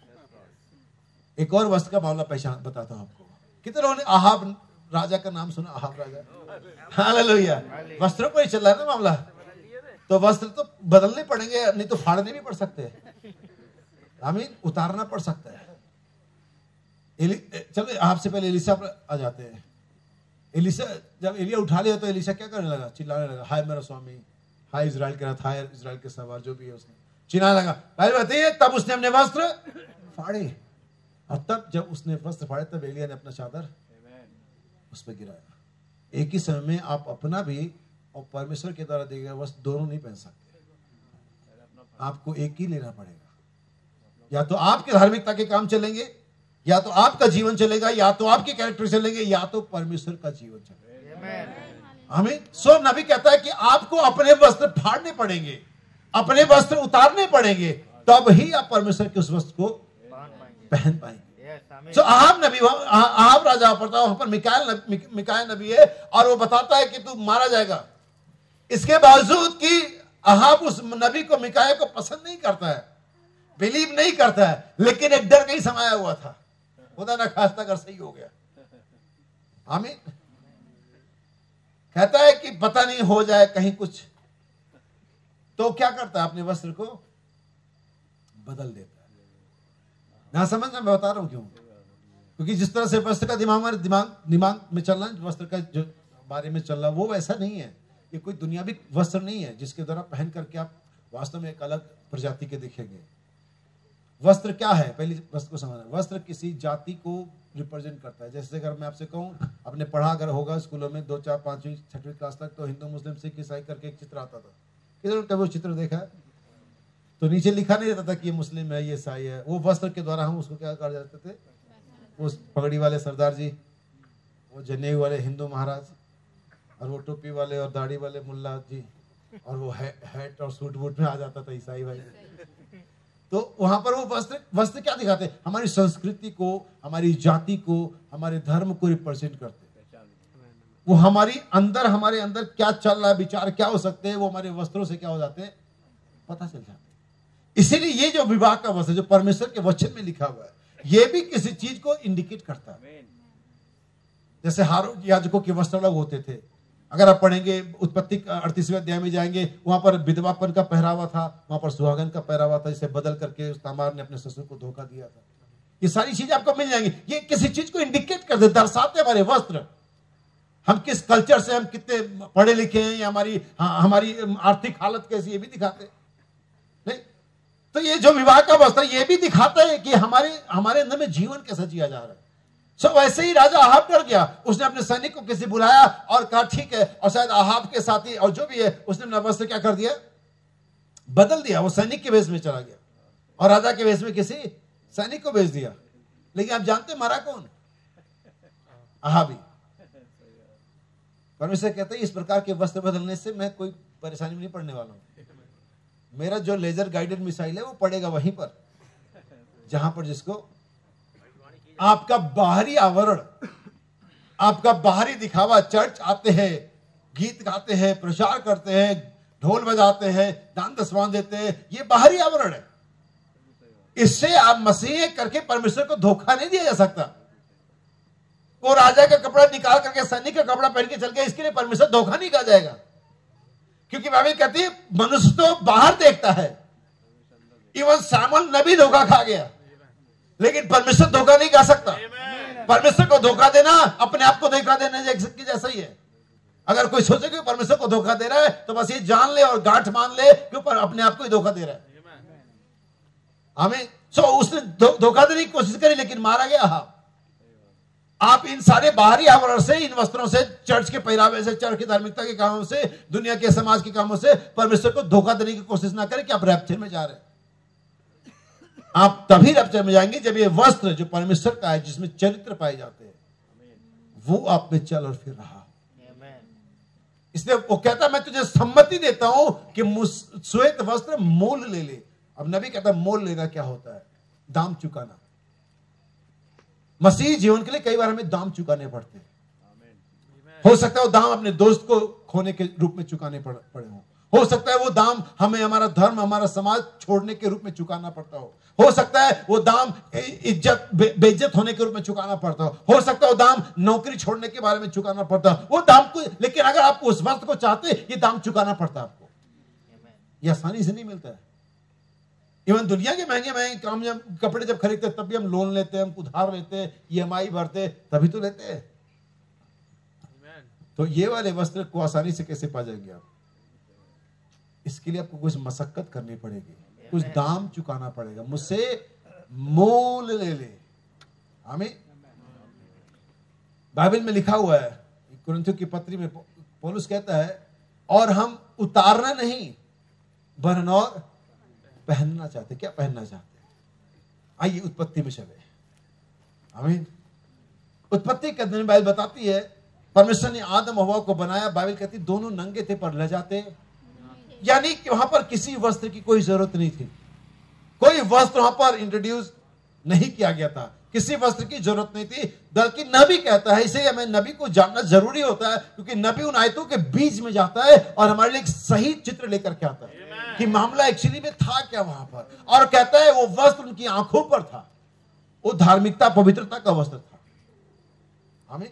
एक और वस्त्र का मामला पहचान बताता हूं आपको। कितने लोगों ने आहाब राजा का नाम सुना? आहाब राजा, हालेलुया। वस्त्रों पर ही चल रहा है ना मामला, तो वस्त्र तो बदलने पड़ेंगे, नहीं तो फाड़ने भी पड़ सकते हैं, आमीन, उतारना पड़ सकता है। चलो आपसे पहले एलिशा पर आ जाते हैं। एलिशा जब एलिया उठा लिया तो एलिशा क्या करने लगा? चिल्लाने लगा, हाय मेरा स्वामी, हाय इजराइल के रात, हाय इजराइल के सवार, जो भी है उसने चिल्लाने लगा। भाई बताइए, तब उसने अपने वस्त्र फाड़े, और तब जब उसने वस्त्र फाड़े तब एलिया ने अपना चादर उस पर गिराया। एक ही समय में आप अपना भी और परमेश्वर के द्वारा दिए गए वस्त्र दोनों नहीं पहन सकते, आपको एक ही लेना पड़ेगा। या तो आपके धार्मिकता के काम चलेंगे, या तो आपका जीवन चलेगा, या तो आपके कैरेक्टर चलेंगे, या तो परमेश्वर का जीवन चलेगा। हमें सो नबी कहता है कि आपको अपने वस्त्र फाड़ने पड़ेंगे, अपने वस्त्र उतारने पड़ेंगे, तब ही आप परमेश्वर के उस वस्त्र को पहन पाएंगे। तो आहाब राजा पड़ता है, वहां पर मिकाया नबी है, और वो बताता है कि तू मारा जाएगा। इसके बावजूद कि आहाब उस नबी को, मिकाया को पसंद नहीं करता है, बिलीव नहीं करता है, लेकिन एक डर कहीं समाया हुआ था, खुदा ना खास्ता अगर सही हो गया, आमीन। कहता है कि पता नहीं हो जाए कहीं कुछ, तो क्या करता है? अपने वस्त्र को बदल देता है। ना समझ मैं बता रहा हूं क्यों? क्योंकि जिस तरह से वस्त्र का हमारे दिमाग में चल रहा है, वस्त्र का जो बारे में चल रहा है, वो वैसा नहीं है। ये कोई दुनियावी वस्त्र नहीं है जिसके द्वारा पहन करके आप वास्तव में एक अलग प्रजाति के दिखेंगे। वस्त्र क्या है? पहली वस्त्र को समझना। वस्त्र किसी जाति को रिप्रेजेंट करता है। जैसे अगर मैं आपसे कहूं, आपने पढ़ा अगर होगा स्कूलों में 2, 4, 5वीं 6वीं क्लास तक, तो हिंदू मुस्लिम सिख ईसाई करके एक चित्र आता था। किधर कभी वो चित्र देखा है? तो नीचे लिखा नहीं रहता था कि ये मुस्लिम है, ये ईसाई है। वो वस्त्र के द्वारा हम उसको क्या कर जाते थे? वो पगड़ी वाले सरदार जी, वो जनेऊ वाले हिंदू महाराज, और वो टोपी वाले और दाढ़ी वाले मुल्ला जी, और वो हैट और सूट बूट में आ जाता था ईसाई भाई। तो वहां पर वो वस्त्र क्या दिखाते? हमारी संस्कृति को, हमारी जाति को, हमारे धर्म को रिप्रेजेंट करते। वो हमारे अंदर क्या चल रहा है, विचार क्या हो सकते हैं, वो हमारे वस्त्रों से क्या हो जाते हैं, पता चल जाते। इसीलिए ये जो विवाह का वस्त्र जो परमेश्वर के वचन में लिखा हुआ है, ये भी किसी चीज को इंडिकेट करता है। जैसे हारून याजकों के वस्त्र अलग होते थे। अगर आप पढ़ेंगे उत्पत्ति 38वें अध्याय में जाएंगे, वहां पर विधवापन का पहरावा था, वहां पर सुहागन का पहरावा था, जिसे बदल करके उस तामार ने अपने ससुर को धोखा दिया था। ये सारी चीजें आपको मिल जाएंगी। ये किसी चीज को इंडिकेट करते, दर्शाते हमारे वस्त्र। हम किस कल्चर से, हम कितने पढ़े लिखे हैं, या हमारी आर्थिक हालत कैसी, ये भी दिखाते नहीं। तो ये जो विवाह का वस्त्र, ये भी दिखाता है कि हमारे अंदर में जीवन कैसा जिया जा रहा है। वैसे ही राजा आहाब डर गया। उसने अपने सैनिक को किसी बुलाया और कहा ठीक है, और शायद आहाब के साथी और जो भी है, उसने अपना वस्त्र क्या कर दिया, बदल दिया। वो सैनिक के वेश में चला गया और राजा के वेश में किसी सैनिक को भेज दिया। लेकिन आप जानते मारा कौन? आहाबी। परमेश्वर कहते हैं इस प्रकार के वस्त्र बदलने से मैं कोई परेशानी में नहीं पड़ने वाला हूं। मेरा जो लेजर गाइडेड मिसाइल है वो पड़ेगा वहीं पर जहां पर जिसको आपका बाहरी आवरण, आपका बाहरी दिखावा, चर्च आते हैं, गीत गाते हैं, प्रचार करते हैं, ढोल बजाते हैं, दान दशवान देते हैं, ये बाहरी आवरण है। इससे आप मसीह करके परमेश्वर को धोखा नहीं दिया जा सकता। वो राजा का कपड़ा निकाल करके सैनिक का कपड़ा पहन के चल गया, इसके लिए परमेश्वर धोखा नहीं कहा जाएगा। क्योंकि बाइबल कहती है मनुष्य तो बाहर देखता है, इवन सामुएल नबी धोखा खा गया, लेकिन परमेश्वर धोखा नहीं खा सकता। परमेश्वर को धोखा देना अपने आप को धोखा देने जैसा ही है। अगर कोई सोचे कि परमेश्वर को धोखा दे रहा है तो बस ये जान ले और गांठ मान ले कि अपने आप को ही धोखा दे रहा है। हमें उसने धोखा देने की कोशिश करी लेकिन मारा गया। आप इन सारे बाहरी आवरण से, इन वस्त्रों से, चर्च के पहरावे से, चर्च की धार्मिकता के कामों से, दुनिया के समाज के कामों से परमेश्वर को धोखा देने की कोशिश ना करें कि आप रैप्चर में जा रहे हैं। आप तभी रैप्चर में जाएंगे जब ये वस्त्र जो परमेश्वर का है, जिसमें चरित्र पाए जाते हैं, वो आप में चल और फिर रहा। इसलिए वो कहता मैं तुझे सम्मति देता हूं कि श्वेत वस्त्र मोल ले ले। अब नबी कहता मोल लेना क्या होता है? दाम चुकाना। मसीह जीवन के लिए कई बार हमें दाम चुकाने पड़ते हैं। हो सकता है वो दाम अपने दोस्त को खोने के रूप में चुकाने पड़े हो सकता है वो दाम हमें हमारा धर्म, हमारा समाज छोड़ने के रूप में चुकाना पड़ता हो सकता है वो दाम इज्जत बेइज्जत होने के रूप में चुकाना पड़ता हो सकता है वो दाम नौकरी छोड़ने के बारे में चुकाना पड़ता वो दाम को। लेकिन अगर आप उस वक्त को चाहते, ये दाम चुकाना पड़ता है आपको। ये आसानी से नहीं मिलता है। इवन दुनिया के महंगे महंगे काम जब कपड़े जब खरीदते तब भी हम लोन लेते हैं, हम उधार लेते हैं, EMI भरते, तभी तो लेते हैं। तो ये वाले वस्त्र को आसानी से कैसे पा जाएंगे आप? इसके लिए आपको कुछ मशक्कत करनी पड़ेगी, कुछ दाम चुकाना पड़ेगा। मुझसे मोल ले ले। आमीन। बाइबल में लिखा हुआ है, कुरिन्थियों की पत्री में पौलुस कहता है, और हम उतारना नहीं वरन और पहनना चाहते। क्या पहनना चाहते? आइए उत्पत्ति में चले। आमीन। उत्पत्ति के दिन बाइबल बताती है परमेश्वर ने आदम हवा को बनाया। बाइबल कहती दोनों नंगे थे पर लजाते, यानी कि वहां पर किसी वस्त्र की कोई जरूरत नहीं थी। कोई वस्त्र वहां पर इंट्रोड्यूस नहीं किया गया था, किसी वस्त्र की जरूरत नहीं थी। बल्कि नबी कहता है, इसे हमें नबी को जानना जरूरी होता है, क्योंकि नबी उन आयतों के बीच में जाता है और हमारे लिए एक सही चित्र लेकर के आता है कि मामला एक्चुअली में था क्या वहां पर। और कहता है वो वस्त्र उनकी आंखों पर था, वो धार्मिकता पवित्रता का वस्त्र था। हमें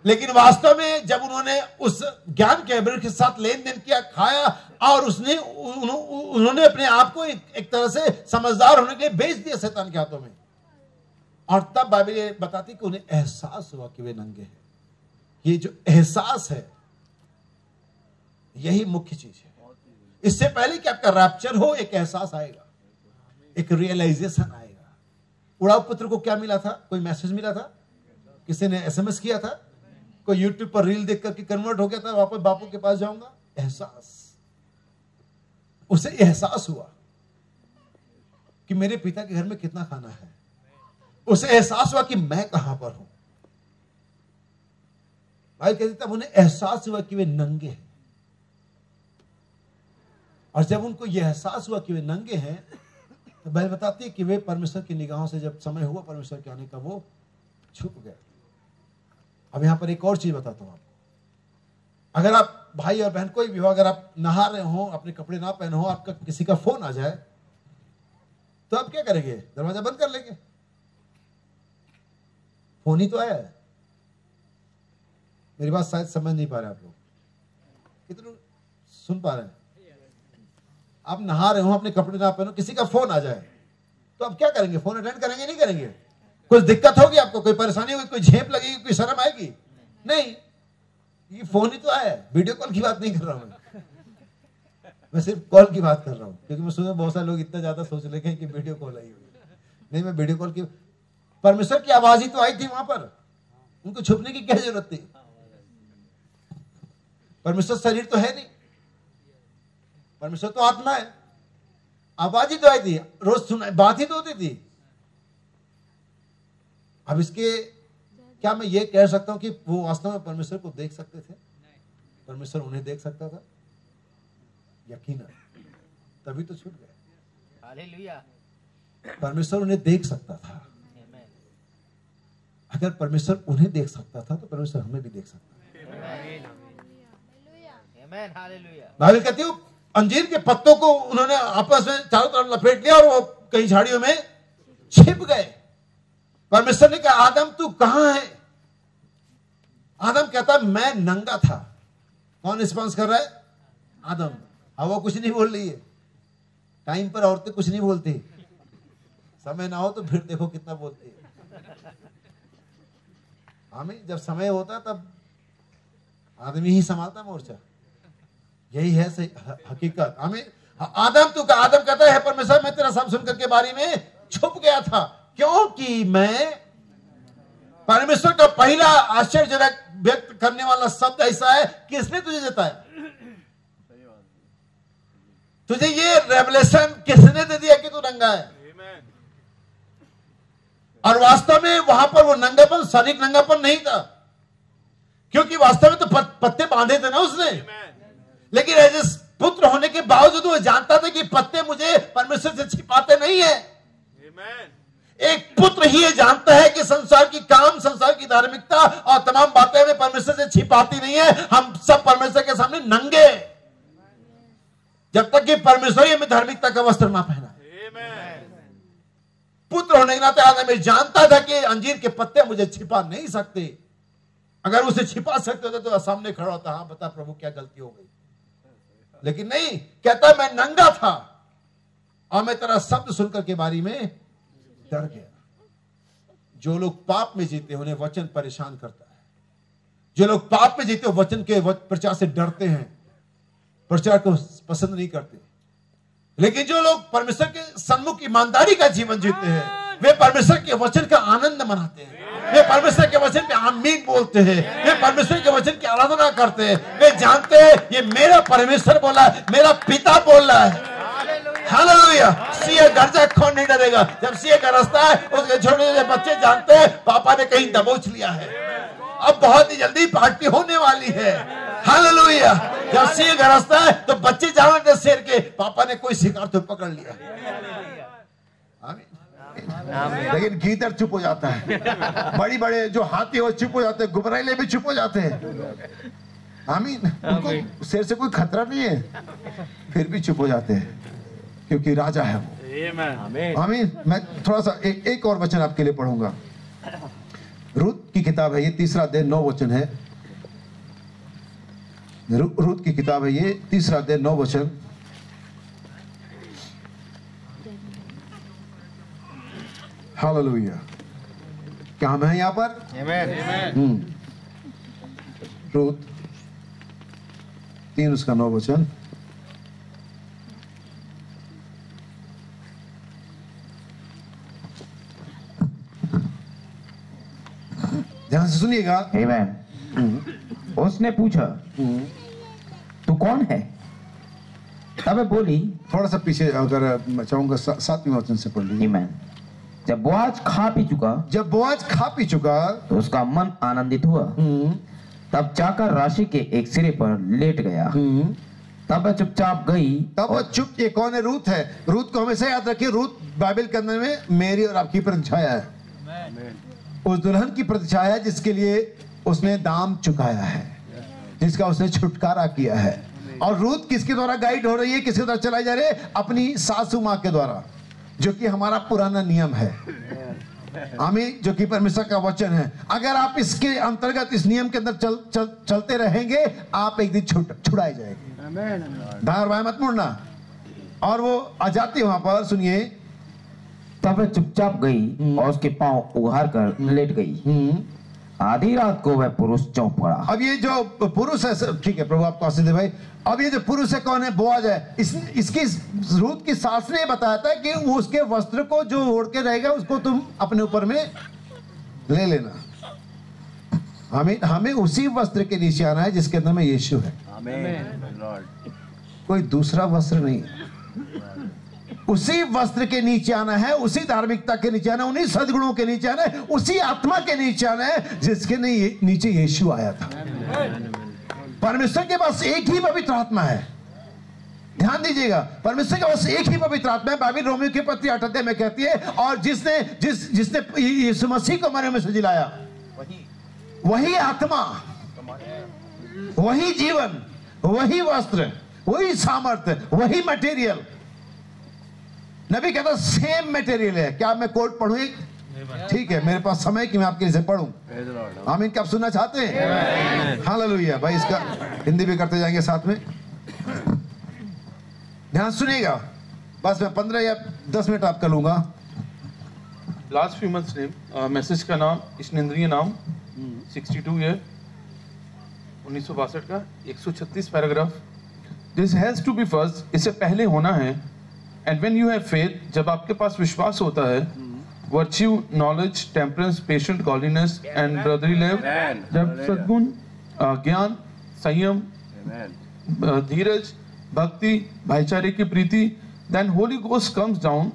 लेकिन वास्तव में जब उन्होंने उस ज्ञान के वृक्ष के साथ लेन देन किया, खाया, और उन्होंने अपने आप को एक तरह से समझदार होने के लिए बेच दिया शैतान के हाथों में। और तब बाइबल बताती कि उन्हें एहसास हुआ कि वे नंगे हैं। ये जो एहसास है यही मुख्य चीज है। इससे पहले कि आपका रैप्चर हो, एक एहसास आएगा, एक रियलाइजेशन आएगा। उड़ाऊ पुत्र को क्या मिला था? कोई मैसेज मिला था, किसी ने SMS किया था, कोई यूट्यूब पर रील देख करके कन्वर्ट हो गया था, वापस बापू के पास जाऊंगा। एहसास, उसे एहसास हुआ कि मेरे पिता के घर में कितना खाना है। उसे एहसास हुआ कि मैं कहां पर हूं। भाई कहते तब उन्हें एहसास हुआ कि वे नंगे हैं। और जब उनको यह एहसास हुआ कि वे नंगे हैं, तो बाइबल बताती है कि वे परमेश्वर की निगाहों से, जब समय हुआ परमेश्वर के आने का, वो छुप गए। अब यहां पर एक और चीज बताता हूं आपको। अगर आप भाई और बहन कोई भी हो, अगर आप नहा रहे हो, अपने कपड़े ना पहने हो, आपका किसी का फोन आ जाए, तो आप क्या करेंगे? दरवाजा बंद कर लेंगे। फोन ही तो आया है। मेरी बात शायद समझ नहीं पा रहे आप लोग, कितने सुन पा रहे हैं? आप नहा रहे हो, अपने कपड़े ना पहनो, किसी का फोन आ जाए, तो आप क्या करेंगे? फोन अटेंड करेंगे? नहीं करेंगे? कुछ दिक्कत होगी आपको, कोई परेशानी होगी, कोई झेप लगेगी, कोई शर्म आएगी? नहीं, ये फोन ही तो आया है। वीडियो कॉल की बात नहीं कर रहा हूं मैं सिर्फ कॉल की बात कर रहा हूं, क्योंकि मैं सुना बहुत सारे लोग इतना ज्यादा सोच लेंगे कि वीडियो कॉल आई हुई। नहीं, मैं वीडियो कॉल की, परमेश्वर की आवाज ही तो आई थी वहां पर, उनको छुपने की क्या जरूरत थी? परमेश्वर शरीर तो है नहीं, परमेश्वर तो आत्मा है। आवाज ही तो आई थी, रोज सुना, बात ही तो होती थी। अब इसके क्या मैं ये कह सकता हूं कि वो वास्तव में परमेश्वर को देख सकते थे? परमेश्वर उन्हें देख सकता था? यकीनन, तभी तो छूट गए। हालेलुया। परमेश्वर उन्हें देख सकता था। अगर परमेश्वर उन्हें देख सकता था तो परमेश्वर हमें भी देख सकता है। बाइबल कहती है अंजीर के पत्तों को उन्होंने आपस में चारों तरफ लपेट लिया और वो कई झाड़ियों में छिप गए। परमेश्वर ने कहा आदम तू कहां है? आदम कहता मैं नंगा था। कौन रिस्पॉन्स कर रहा है? आदम। हवा कुछ नहीं बोल रही है। टाइम पर औरतें कुछ नहीं बोलती, समय ना हो तो फिर देखो कितना बोलती है। हमें जब समय होता तब आदमी ही संभालता मोर्चा। यही है सही हकीकत। हमें आदम तू का आदम कहता है परमेश्वर मैं तेरा सब सुनकर के बारे में छुप गया था, क्योंकि मैं परमेश्वर का पहला आश्चर्यजनक व्यक्त करने वाला शब्द ऐसा है, किसने तुझे जताया? तुझे ये रेवलेशन किसने दे दिया कि तू नंगा है? और वास्तव में वहां पर वो नंगापन शारीरिक नंगापन नहीं था, क्योंकि वास्तव में तो पत्ते बांधे थे ना उसने। लेकिन एज पुत्र होने के बावजूद वो जानता था कि पत्ते मुझे परमेश्वर से छिपाते नहीं है। एक पुत्र ही ये जानता है कि संसार की काम, संसार की धार्मिकता और तमाम बातें हमें परमेश्वर से छिपाती नहीं है। हम सब परमेश्वर के सामने नंगे, जब तक कि परमेश्वर ही हमें धार्मिकता का वस्त्र ना पहना। पुत्र होने के नाते आदम जानता था कि अंजीर के पत्ते मुझे छिपा नहीं सकते। अगर उसे छिपा सकते होते तो सामने खड़ा होता, हाँ बता प्रभु क्या गलती हो गई। लेकिन नहीं, कहता मैं नंगा था और मैं तेरा शब्द सुनकर के बारी में डर गया। जो लोग पाप में जीते उन्हें वचन परेशान करता है। जो लोग पाप में जीते वचन के प्रचार से डरते हैं, प्रचार को पसंद नहीं करते। लेकिन जो लोग परमेश्वर के सन्मुख ईमानदारी का जीवन जीते हैं, वे परमेश्वर के वचन का आनंद मनाते हैं। वे परमेश्वर के वचन पे आमीन बोलते हैं। वे परमेश्वर के वचन की आराधना करते हैं। वे जानते हैं ये मेरा परमेश्वर बोला है, मेरा पिता बोल रहा है। हालेलुया। सिंह गर्जा कौन नहीं डरेगा? जब सिंह गरजता है उसके छोटे छोटे बच्चे जानते हैं पापा ने कहीं दबोच लिया है, अब बहुत ही जल्दी पार्टी होने वाली है। हालेलुया। जब सिंह गरजता है तो बच्चे जानते शेर के पापा ने कोई शिकार तो पकड़ लिया। लेकिन गीदड़ चुप हो जाता है, बड़ी बड़े जो हाथी हो चुप हो जाते हैं, गुबरैले भी चुप हो जाते हैं। आमीन। उनको शेर से कोई खतरा नहीं है, फिर भी चुप हो जाते हैं क्योंकि राजा है वो। आमीन। मैं थोड़ा सा एक और वचन आपके लिए पढ़ूंगा। रूत की किताब है ये, 3 अध्याय 9 वचन है। रूत की किताब है ये, 3 अध्याय 9 वचन। हालेलुया। क्या हम हैं यहाँ पर? रूत 3 उसका 9 वचन। ध्यान से सुनिएगा। आमीन। उसने पूछा तू कौन है? तब बोली, थोड़ा सा पीछे अगर मैं चाहूंगा 7वें वचन से पढ़ लीजिए। आमीन। जब बोआज खा पी चुका तो उसका मन आनंदित हुआ। तब जाकर राशि के एक सिरे पर लेट गया। तब वह चुपचाप गई। ये कौन है? रूत है। रूत को हमेशा याद रखिए, रूत बाइबल के अंदर में मेरी और आपकी प्रतिछाया है। उस दुल्हन की प्रतिछाया है जिसके लिए उसने दाम चुकाया है, जिसका उसने छुटकारा किया है। और रूत किसके द्वारा गाइड हो रही है, किसके द्वारा चलाई जा रही है? अपनी सासू माँ के द्वारा, जो कि हमारा पुराना नियम है। आमीन। जो कि परमेश्वर का वचन है। अगर आप इसके अंतर्गत इस नियम के अंदर चलते रहेंगे, आप एक दिन छुड़ाए जाएंगे। दाएं और बाएं मत मुड़ना। और वो आ जाती वहां पर, सुनिए। तब वह चुपचाप गई और उसके पांव उघार कर लेट गई। आधी रात को वह पुरुष चौंक पड़ा। अब ये जो पुरुष है, ठीक है प्रभु आपको आशीष दे भाई। अब ये जो पुरुष है कौन है? बोआज है। इसकी रूत की सास ने बताया था कि वो उसके वस्त्र को जो ओढ़ के रहेगा उसको तुम अपने ऊपर में ले लेना। हमें उसी वस्त्र के नीचे आना है जिसके अंदर में यीशु है। कोई दूसरा वस्त्र नहीं है। उसी वस्त्र के नीचे आना है, उसी धार्मिकता के नीचे आना, उन्हीं सद्गुणों के नीचे आना है, उसी आत्मा के नीचे आना है जिसके नीचे यीशु आया था। परमेश्वर के पास एक ही पवित्र आत्मा है। ध्यान दीजिएगा, परमेश्वर के पास एक ही पवित्र आत्मा है। बाइबल रोमियो की पत्री 8 अध्याय में कहती है, और जिसने यीशु मसीह को मरे में से जिलाया, वही आत्मा, वही जीवन, वही वस्त्र, वही सामर्थ्य, वही मटेरियल। नबी कहता सेम मटेरियल है। क्या मैं कोट पढ़ूं एक? ठीक है, मेरे पास समय कि मैं आपके लिए पढ़ूं। आमीन। क्या आप सुनना चाहते हैं? हालेलुया। भाई इसका हिंदी भी करते जाएंगे साथ में। ध्यान सुनिएगा, बस मैं 15 या 10 मिनट आपका लूंगा। Last few months name, message का नाम ईश्वरीय नाम, 62 ईयर, 1962 का, 136 paragraph. This has to be first, इससे पहले होना है। And when you have faith, जब आपके पास विश्वास होता है, virtue, knowledge, temperance, patient, godliness and brotherly love, जब सद्गुण, ज्ञान, संयम, धीरज, भक्ति, भाईचारे की प्रीति, then Holy Ghost comes down,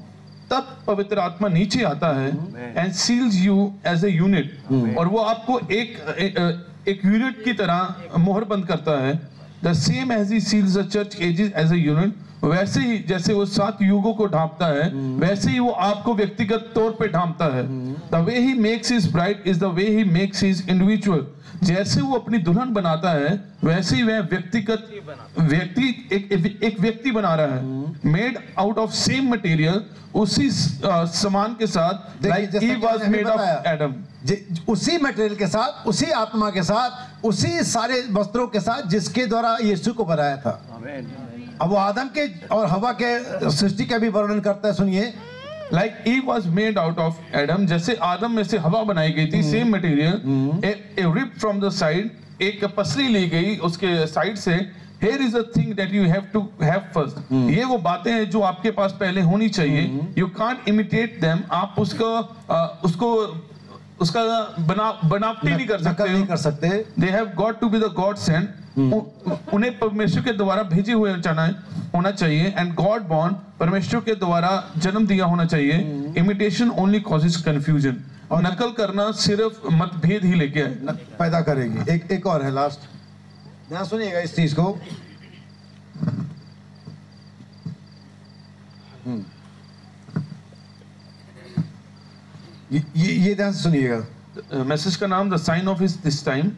तब पवित्र आत्मा नीचे आता है and seals you as a unit, और वो आपको एक यूनिट की तरह मोहर बंद करता है। The same as he seals the church ages as a unit, वैसे ही जैसे वो 7 युगों को ढांपता है, वैसे ही वो आपको व्यक्तिगत तौर पे ढांपता है। The way he makes his bride is the way he makes his individual, जैसे वो अपनी दुल्हन बनाता है, वैसे ही वह व्यक्तिगत एक व्यक्ति बना रहा है। Made out of same material, उसी सामान के साथ, like he was made of Adam, उसी मटेरियल के साथ, उसी आत्मा के साथ, उसी सारे वस्त्रों के साथ जिसके द्वारा यीशु को बनाया था। अब वो आदम के और हवा के सृष्टि का भी वर्णन करता है, सुनिए। Like Eve was made out of Adam, जैसे आदम में से हवा बनाई गई थी, same material, a rib from the side, एक पसली ली गई उसके साइड से। Here is a thing that you have to have first, ये वो बातें हैं जो आपके पास पहले होनी चाहिए। You can't imitate them, आप उसका बनावटी नहीं कर सकते। They have got to be the God sent, उन्हें परमेश्वर के द्वारा भेजे हुए होना चाहिए। एंड गॉड बॉर्न, परमेश्वर के द्वारा जन्म दिया होना चाहिए। इमिटेशन ओनली कॉजेस कंफ्यूजन, और नकल करना सिर्फ मतभेद ही लेके आए, पैदा करेगी। एक और है लास्ट, ध्यान सुनिएगा इस चीज को। ये ध्यान से सुनिएगा। मैसेज का नाम the sign of his this time,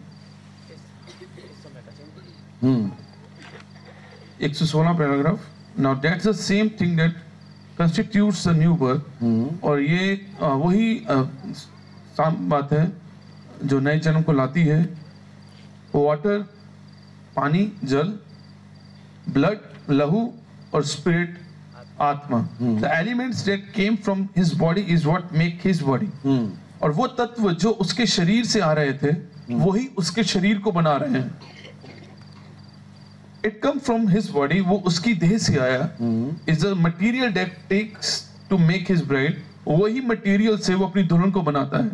116 paragraph. Now that's the same thing that constitutes the new birth, और ये वही बात है जो नए जन्म को लाती है। वाटर, पानी, जल, ब्लड, लहू, और स्पिरिट, आत्मा। The elements that came from his body is what make his body, और वो तत्व जो उसके शरीर से आ रहे थे, वही उसके शरीर को बना रहे हैं। It come from his body, वो उसकी देह से आया। is a material that takes to make his bride, वही मटेरियल से वो अपनी दुल्हन को बनाता है।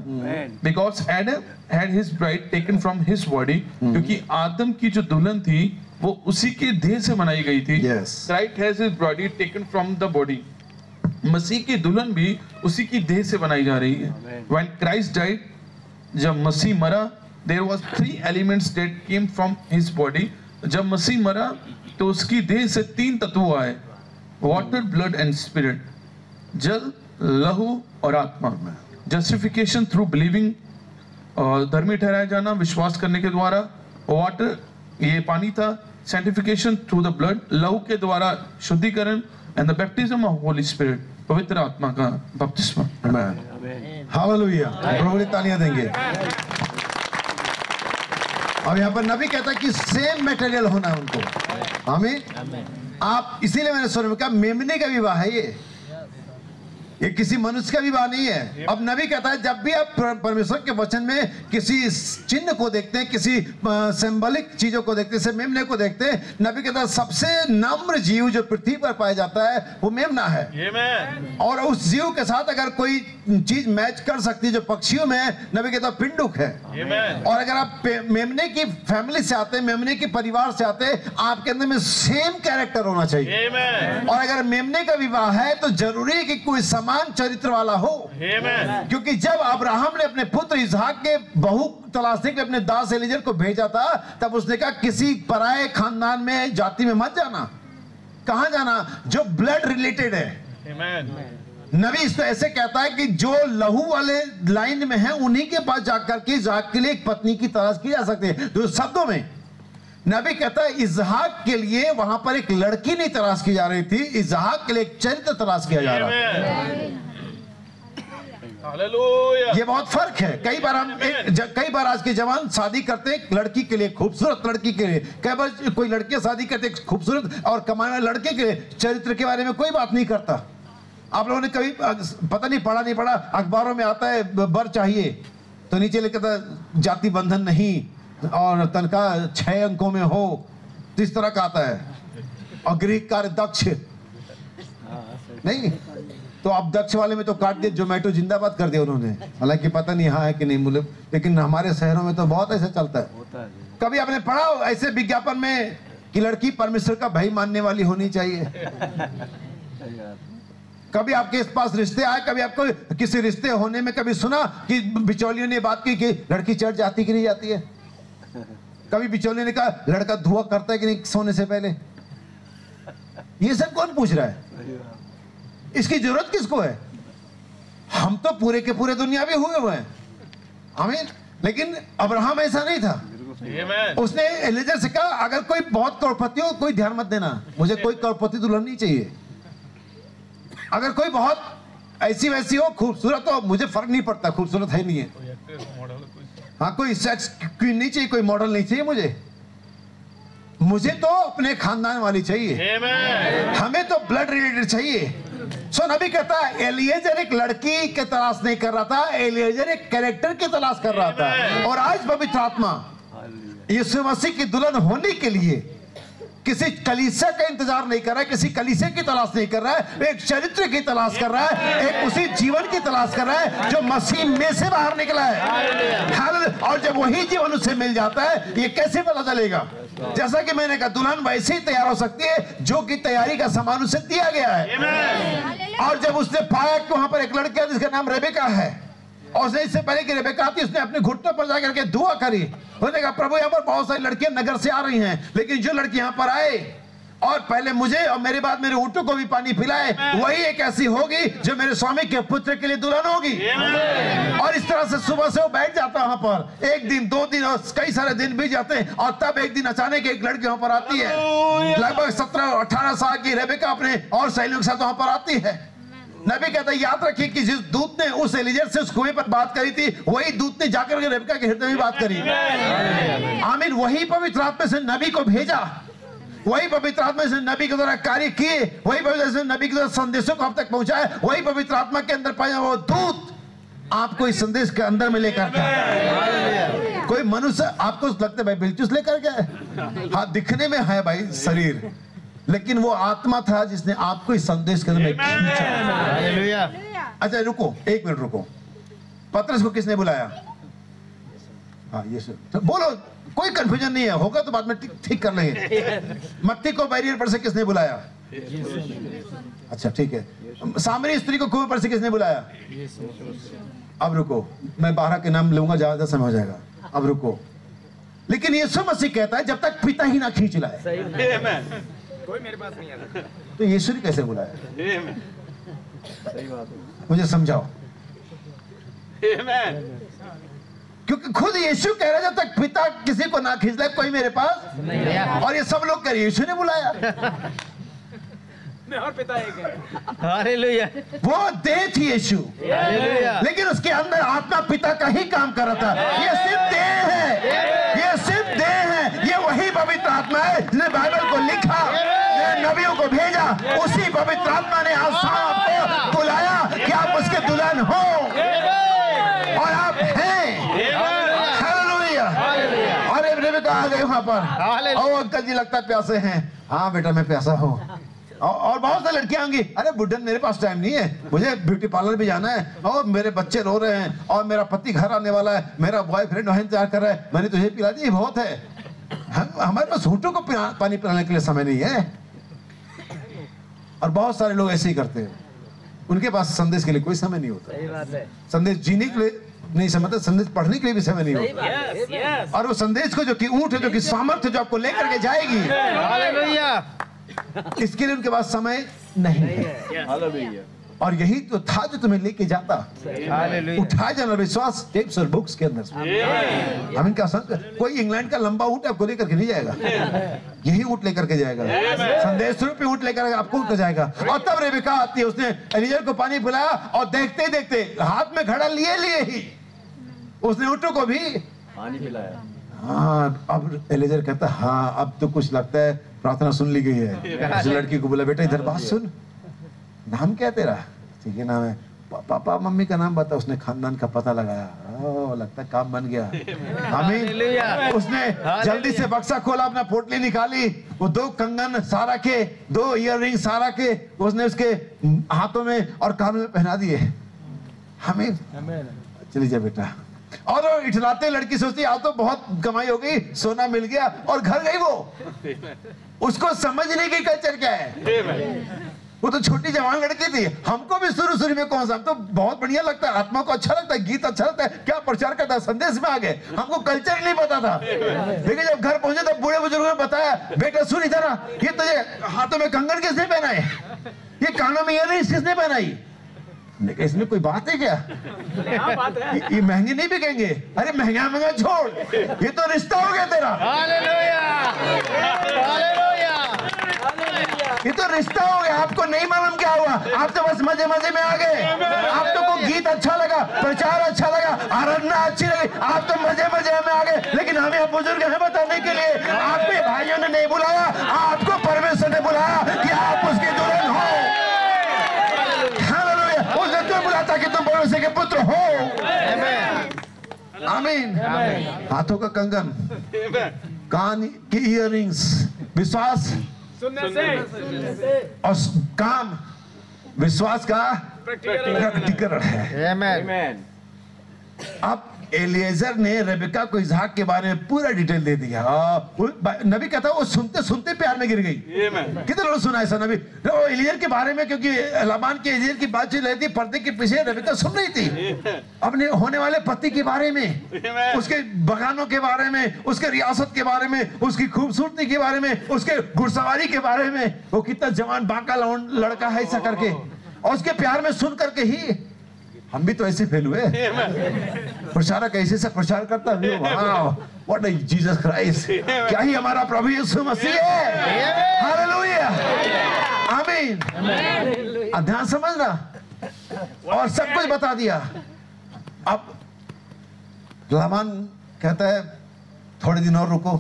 Because Adam had his bride taken from his body, क्योंकि आदम की जो दुल्हन थी वो उसी के देह से बनाई गई थी। Christ has his body taken from the body, मसीह की दुल्हन भी उसी की देह से बनाई जा रही है। When Christ died, जब मसीह मरा, there was 3 elements that came from his body, जब मसीह मरा तो उसकी देह से 3 तत्व आए, वाटर, ब्लड एंड स्पिरिट, जल, लहू और आत्मा। जस्टिफिकेशन थ्रू बिलीविंग, धर्मी ठहराया जाना विश्वास करने के द्वारा। वाटर, ये पानी था। सैंक्टिफिकेशन थ्रू द ब्लड, लहू के द्वारा शुद्धिकरण। And the baptism of Holi spirit, पवित्र आत्मा का बपतिस्मा। हालेलुया, प्रभु ने तालियां देंगे। अब यहाँ पर नबी कहता है कि सेम मटेरियल होना है उनको। आमीन। आप, इसीलिए मैंने सुन में कहा मेमने का विवाह है ये। ये किसी मनुष्य का विवाह नहीं है। अब नबी कहता है जब भी आप परमेश्वर के वचन में किसी चिन्ह को देखते हैं, किसी सिंबॉलिक चीजों को देखते हैं, मेमने को देखते हैं, नबी कहता है सबसे नम्र जीव जो पृथ्वी पर पाया जाता है वो मेमना है। और उस जीव के साथ अगर कोई चीज मैच कर सकती है जो पक्षियों में है, नबी कहता है पिंडुक है। और अगर आप मेमने की फैमिली से आते हैं, मेमने के परिवार से आते हैं, आपके अंदर में सेम कैरेक्टर होना चाहिए। और अगर मेमने का विवाह है तो जरूरी है कि कोई समान चरित्र वाला हो। क्योंकि जब अब्राहम ने अपने पुत्र इसहाक के बहू तलाशने के लिए अपने दास एलीजेर को भेजा था, तब उसने कहा किसी पराये खानदान में, जाति में मत जाना। कहां जाना? जो ब्लड रिलेटेड है। नबी इसको ऐसे कहता है कि जो लहू वाले लाइन में है उन्हीं के पास जाकर के इसहाक के लिए एक पत्नी की तलाश की जा सकती है। तो शब्दों में नबी कहता है इसहाक के लिए वहां पर एक लड़की नहीं तलाश की जा रही थी, इसहाक के लिए एक चरित्र तलाश किया जा रहा है। ये बहुत फर्क है। कई बार आज के जवान शादी करते हैं लड़की के लिए, खूबसूरत लड़की के लिए। कई बार कोई लड़कियां शादी करते हैं खूबसूरत और कमाने वाले लड़के के लिए, चरित्र के बारे में कोई बात नहीं करता। आप लोगों ने कभी पता नहीं पढ़ा नहीं पढ़ा, अखबारों में आता है बर चाहिए तो नीचे लिखा जाति बंधन नहीं और तनख्वाह 6 अंकों में हो, तो इस तरह का आता है। और गृह कार्य दक्ष नहीं, तो अब दक्ष वाले में तो काट दिया, जोमेटो जिंदाबाद कर दिया उन्होंने। हालांकि पता नहीं यहाँ है कि नहीं, लेकिन हमारे शहरों में तो बहुत ऐसा चलता है। कभी आपने पढ़ा ऐसे विज्ञापन में कि लड़की परमेश्वर का भय मानने वाली होनी चाहिए? कभी आपके पास रिश्ते आए, कभी आपको किसी रिश्ते होने में कभी सुना कि बिचौलियों ने बात की कि लड़की चढ़ जाती कि नहीं जाती है? कभी बिचौलियों ने कहा लड़का धुआं करता है कि नहीं सोने से पहले? ये सब कौन पूछ रहा है? इसकी जरूरत किसको है? हम तो पूरे के पूरे दुनियावी हुए हुए हैं, आमीन। लेकिन अब्राहम ऐसा नहीं था। उसने एलीजेर से कहा अगर कोई बहुत करोड़पति हो कोई ध्यान मत देना, मुझे कोई करोड़पति दुल्हन नहीं चाहिए। अगर कोई बहुत ऐसी वैसी हो, खूबसूरत हो, मुझे फर्क नहीं पड़ता, खूबसूरत है नहीं है। हाँ, कोई सेक्स क्वीन नहीं चाहिए, कोई मॉडल नहीं चाहिए मुझे तो अपने खानदान वाली चाहिए। हमें तो ब्लड रिलेटेड चाहिए। सो नबी कहता है एलीजेर एक लड़की के तलाश नहीं कर रहा था, एलीजेर एक कैरेक्टर की तलाश कर रहा था। और आज पवित्र आत्मा यीशु मसीह की दुल्हन होने के लिए किसी कलीसिया का इंतजार नहीं कर रहा है, किसी कलीसिया की तलाश नहीं कर रहा है, एक चरित्र की तलाश कर रहा है, एक उसी जीवन की तलाश कर रहा है जो मसीह में से बाहर निकला है। और जब वही जीवन उससे मिल जाता है, ये कैसे पता चलेगा? जैसा कि मैंने कहा, दुल्हन वैसे ही तैयार हो सकती है जो कि तैयारी का सामान उसे दिया गया है। और जब उसने पाया कि वहां पर एक लड़की है जिसका नाम रेबेका है, और उसने इससे पहले कि रेबेका आती, उसने अपने घुटनों पर जाकर के दुआ करी। उसने कहा प्रभु यहाँ पर बहुत सारी लड़कियां नगर से आ रही हैं, लेकिन जो लड़की यहाँ पर आए और पहले मुझे और मेरे बाद मेरे ऊंटों को भी पानी पिलाए, वही एक ऐसी होगी जो मेरे स्वामी के पुत्र के लिए दुल्हन होगी। और इस तरह से सुबह से वो बैठ जाता वहां पर, 1 दिन 2 दिन और कई सारे दिन बीत जाते हैं। और तब एक दिन अचानक एक लड़की वहां पर आती है, लगभग 17-18 साल की रेबेका अपने और सहेलियों के साथ वहां पर आती है। नबी कहता है याद रखिए कि जिस दूत ने उस एलीजेर से उस कुएं पर बात करी थी, वही दूत ने जाकर के रेबेका के हृदय में बात करी। आमीन। वही पवित्र आत्मा से नबी को भेजा, वही पवित्र आत्मा से नबी के द्वारा कार्य किए, वही पवित्र से नबी के द्वारा संदेशों को अब तक पहुंचाया, वही पवित्र आत्मा के अंदर पाया वो दूत आपको इस संदेश के अंदर में लेकर के। कोई मनुष्य आपको लगता है भाई बिलचुस लेकर के, हाँ दिखने में है भाई शरीर, लेकिन वो आत्मा था जिसने आपको इस संदेश के अंदर में खींचा। अच्छा रुको, 1 मिनट रुको। पतरस को किसने बुलाया? हाँ ये तो बोलो, कोई कंफ्यूजन नहीं है, होगा तो बाद में ठीक कर लेंगे। मत्ती को बैरियर पर से किसने बुलाया? अच्छा ठीक है। सामरी स्त्री को कुएं पर से किसने बुलाया? अब रुको, मैं 12 के नाम लूंगा, ज्यादा समय हो जाएगा। अब रुको, लेकिन यीशु मसीह कहता है जब तक पिता ही ना खींच लाए कोई मेरे पास नहीं आता। तो यीशु ने कैसे बुलाया? सही बात है, मुझे समझाओ। क्योंकि खुद यीशु कह रहा है जब तक पिता किसी को ना खींच लाए कोई मेरे पास नहीं। और ये सब लोग कह रहे यीशु ने बुलाया। और पिता एक है। हालेलुया। वो देह थी यीशु, लेकिन उसके अंदर आत्मा पिता का ही काम कर रहा था। ये सिर्फ देह है, ये सिर्फ देह है। ये वही पवित्र आत्मा है जिसने बाइबल को लिखा, नबियों को भेजा। उसी पवित्र आत्मा ने आज आपको बुलाया कि दुल्हन हो और आप हैं। हालेलुया। और रेबेका आ गए वहां पर। ओ अंकल जी लगता है प्यासे हैं। हाँ बेटा मैं प्यासा हूँ। और बहुत सारी लड़कियां आएंगी, अरे बुड्ढन मेरे पास टाइम नहीं है, मुझे ब्यूटी पार्लर भी जाना है, और मेरे बच्चे रो रहे हैं, और मेरा पति घर आने वाला है, मेरा बॉयफ्रेंड वहां इंतजार कर रहा है, मैंने तुझे पिला दी बहुत है। हमारे पास ऊंटों को पानी पिलाने के लिए समय नहीं है। और बहुत सारे लोग ऐसे ही करते हैं, उनके पास संदेश के लिए कोई समय नहीं होता। संदेश जीने के लिए नहीं समझते, संदेश पढ़ने के लिए भी समय नहीं होता। और वो संदेश को जो कि ऊंट है, जो कि सामर्थ्य जो आपको लेकर के जाएगी, इसके लिए उनके पास समय नहीं है। और यही तो था जो तुम्हें लेके जाता, उठाया जाना विश्वास टेप्स और बुक्स के अंदर। हम इनका कोई इंग्लैंड का लंबा ऊंट आपको लेकर के नहीं जाएगा, यही ऊंट लेकर के जाएगा, संदेश रूपी ऊंट लेकर आपको लेकर जाएगा। और तब रेबेका आती है, उसने एलीजेर को पानी पिलाया, और देखते देखते हाथ में घड़ा लिए ही उसने ऊंटों को भी पानी पिलाया। हाँ, अब एलीजेर कहता हाँ अब तो कुछ लगता है प्रार्थना सुन ली गई है। उस लड़की को बोला बेटा इधर बात सुन, नाम क्या तेरा? ठीक है नाम है, पापा मम्मी का नाम बता। उसने खानदान का पता लगाया, ओ लगता है काम बन गया। आमीन। उसने जल्दी से बक्सा खोला, अपना पोटली निकाली, वो 2 कंगन सारा के, 2 ईयररिंग सारा के उसने उसके हाथों में और कानों में पहना दिए। आमीन। चली जा बेटा। और इठलाते लड़की सोचती आज तो बहुत कमाई हो गई, सोना मिल गया, और घर गई। वो उसको समझ नहीं गई कल्चर क्या है। वो तो छोटी जवान लड़की थी। हमको भी शुरू में कौन सा, हम तो बहुत बढ़िया लगता है, आत्मा को अच्छा लगता है, गीत अच्छा लगता है, क्या प्रचार करता है, संदेश में आ गए, हमको कल्चर नहीं पता था। लेकिन जब घर पहुंचे तो बूढ़े बुजुर्गों ने बताया बेटा सुन इधर, ये तुझे हाथों में कंगन किसने पहनाए, ये कानों में ईयररिंग्स किसने पहनाई? इसमें कोई बात है क्या? ये महंगे नहीं बिकेंगे। अरे महंगा महंगा छोड़, ये तो रिश्ता हो गया तेरा। ये तो रिश्ता हो गया। आपको नहीं मालूम क्या हुआ, आप तो बस मजे मजे में आ गए। आपको को गीत अच्छा लगा, प्रचार अच्छा लगा, आराधना अच्छी लगी, आप तो मजे मजे में आ गए। लेकिन हमें आप बुजुर्ग हैं बताने के लिए, आपके भाइयों ने नहीं बुलाया, आपको परमेश्वर ने बुलाया कि आप उसकी दुल्हन हो। उसने तुम्हें बुलाया ताकि तुम परमेश्वर के पुत्र हो। आमीन। हाथों का कंगन, कान की ईयररिंग्स, विश्वास सुनने से, और काम विश्वास का प्रकटीकरण है। अब एलिएजर ने रेबेका को इसहाक के बारे में पूरा डिटेल दे दिया। नबी कहता है वो सुनते सुनते प्यार में गिर गई। कितने लोग सुना ऐसा नबी एलिएजर के बारे में, क्योंकि लाबान के एलिएजर की बातचीत रहती, पर्दे के पीछे रेबेका सुन रही थी अपने होने वाले पति के बारे में, उसके बगानों के बारे में, उसके रियासत के बारे में, उसकी खूबसूरती के बारे में, उसके घुड़सवारी के बारे में, वो कितना जवान बांका लड़का है ऐसा करके। और उसके प्यार में सुन करके ही हम भी तो ऐसे फेल हुए। प्रचारक ऐसे से प्रचार करता है, व्हाट इज जीसस क्राइस्ट, क्या ही हमारा प्रभु यीशु मसीह है। हालेलुया, आमीन। ध्यान समझना, और सब कुछ बता दिया। अब लाबान कहता है थोड़े दिन और रुको।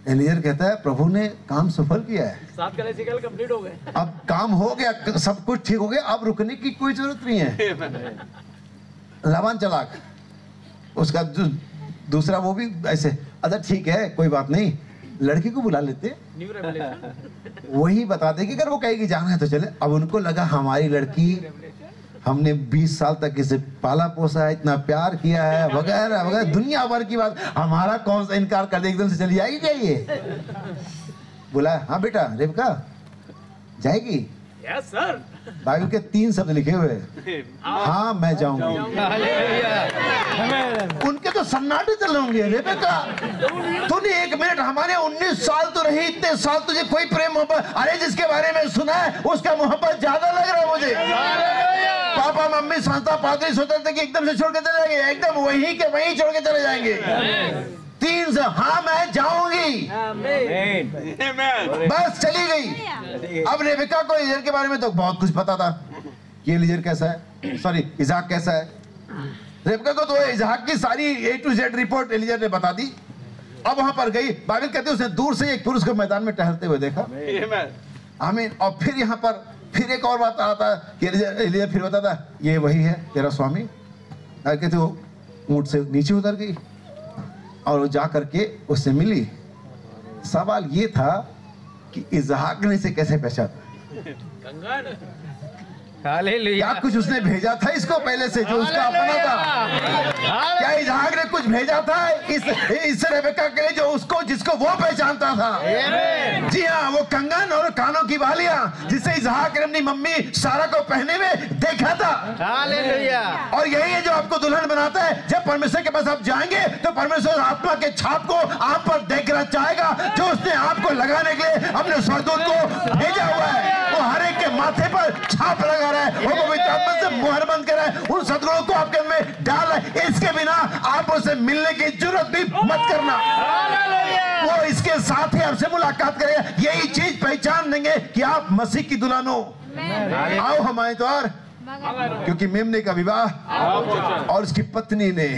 एलिएजर कहता है प्रभु ने काम सफल किया है, 7 कलेसिकल कंप्लीट हो गए, अब काम हो गया, सब कुछ ठीक हो गया, अब रुकने की कोई जरूरत नहीं है। लाबान चालाक, उसका जो दूसरा वो भी ऐसे, अच्छा ठीक है कोई बात नहीं, लड़की को बुला लेते, वही बता दे कि अगर वो कहेगी जाना है तो चले। अब उनको लगा हमारी लड़की, हमने 20 साल तक इसे पाला पोसा है, इतना प्यार किया है, वगैरह वगैरह दुनिया भर की बात, हमारा कौन सा इनकार कर दे, एकदम से चली जाएगी क्या ये? बोला हाँ बेटा रेबका जाएगी। Yes sir. बाइबल के 3 शब्द लिखे हुए, हाँ मैं जाऊंगी। उनके तो सन्नाटे चल होंगे। रेबेका तूने 1 मिनट, हमारे 19 साल तो रही, इतने साल तुझे कोई प्रेम मोहब्बत, अरे जिसके बारे में सुना है उसका मोहब्बत ज्यादा लग रहा है मुझे। पापा मम्मी संस्था पादरी सोचते थे कि एकदम से छोड़ के चले जाएंगे, एकदम वहीं के वहीं छोड़ के चले जाएंगे। 3 से हाँ मैं जाऊंगी, बस चली गई। अब रेबेका को एलिएजर के बारे में तो बहुत कुछ पता था कि एलिएजर कैसा है, सॉरी इसहाक कैसा है। रेबेका को तो इसहाक की सारी A to Z report Eliezer ने बता दी। अब वहां पर गई, बाइबल कहते हैं उसने दूर से एक पुरुष को मैदान में टहलते हुए देखा। आमीन। और फिर यहाँ पर फिर एक और बात आता है कि एलिया फिर बताता ये वही है तेरा स्वामी, कहते वो ऊंट से नीचे उतर गई और वो जा करके उससे मिली। सवाल ये था कि इसहाक ने इसे कैसे पहचाना? क्या कुछ उसने भेजा था इसको पहले से जो उसका अपना था? क्या इसहाक ने कुछ भेजा था इस रेबेका के लिए जो उसको जिसको वो पहचानता था? जी हाँ, वो कंगन और कानों की बालियां जिसे इसहाक ने अपनी मम्मी सारा को पहने में देखा था। और यही है जो आपको दुल्हन बनाता है। जब परमेश्वर के पास आप जाएंगे तो परमेश्वर आत्मा के छाप को आप पर देखना चाहेगा जो उसने आपको लगाने के लिए अपने स्वर्गदूत को भेजा हुआ है। वो हर एक के माथे पर छाप लगा रहा है, वो पवित्र आत्मा से मुहर बंद कर रहा है, उन सद्गुणों को आपके में डाल रहा है। इसके बिना आप उससे मिलने की जरूरत भी मत करना। वो इसके साथ ही आपसे मुलाकात करेगा। यही चीज पहचान देंगे कि आप मसीह की दुल्हन हो। आओ हमारे द्वार, क्योंकि मेमने का विवाह और उसकी पत्नी ने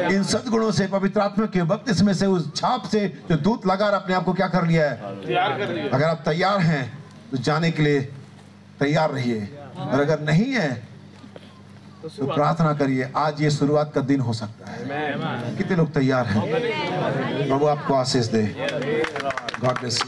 इन सद्गुणों से पवित्र आत्मा के बपतिस्मे से उस छाप से जो दूत लगा अपने आप को क्या कर लिया है। अगर आप तैयार हैं तो जाने के लिए तैयार रहिए, और अगर नहीं है तो प्रार्थना करिए। आज ये शुरुआत का दिन हो सकता है। कितने लोग तैयार हैं? प्रभु आपको आशीष दे। God bless you.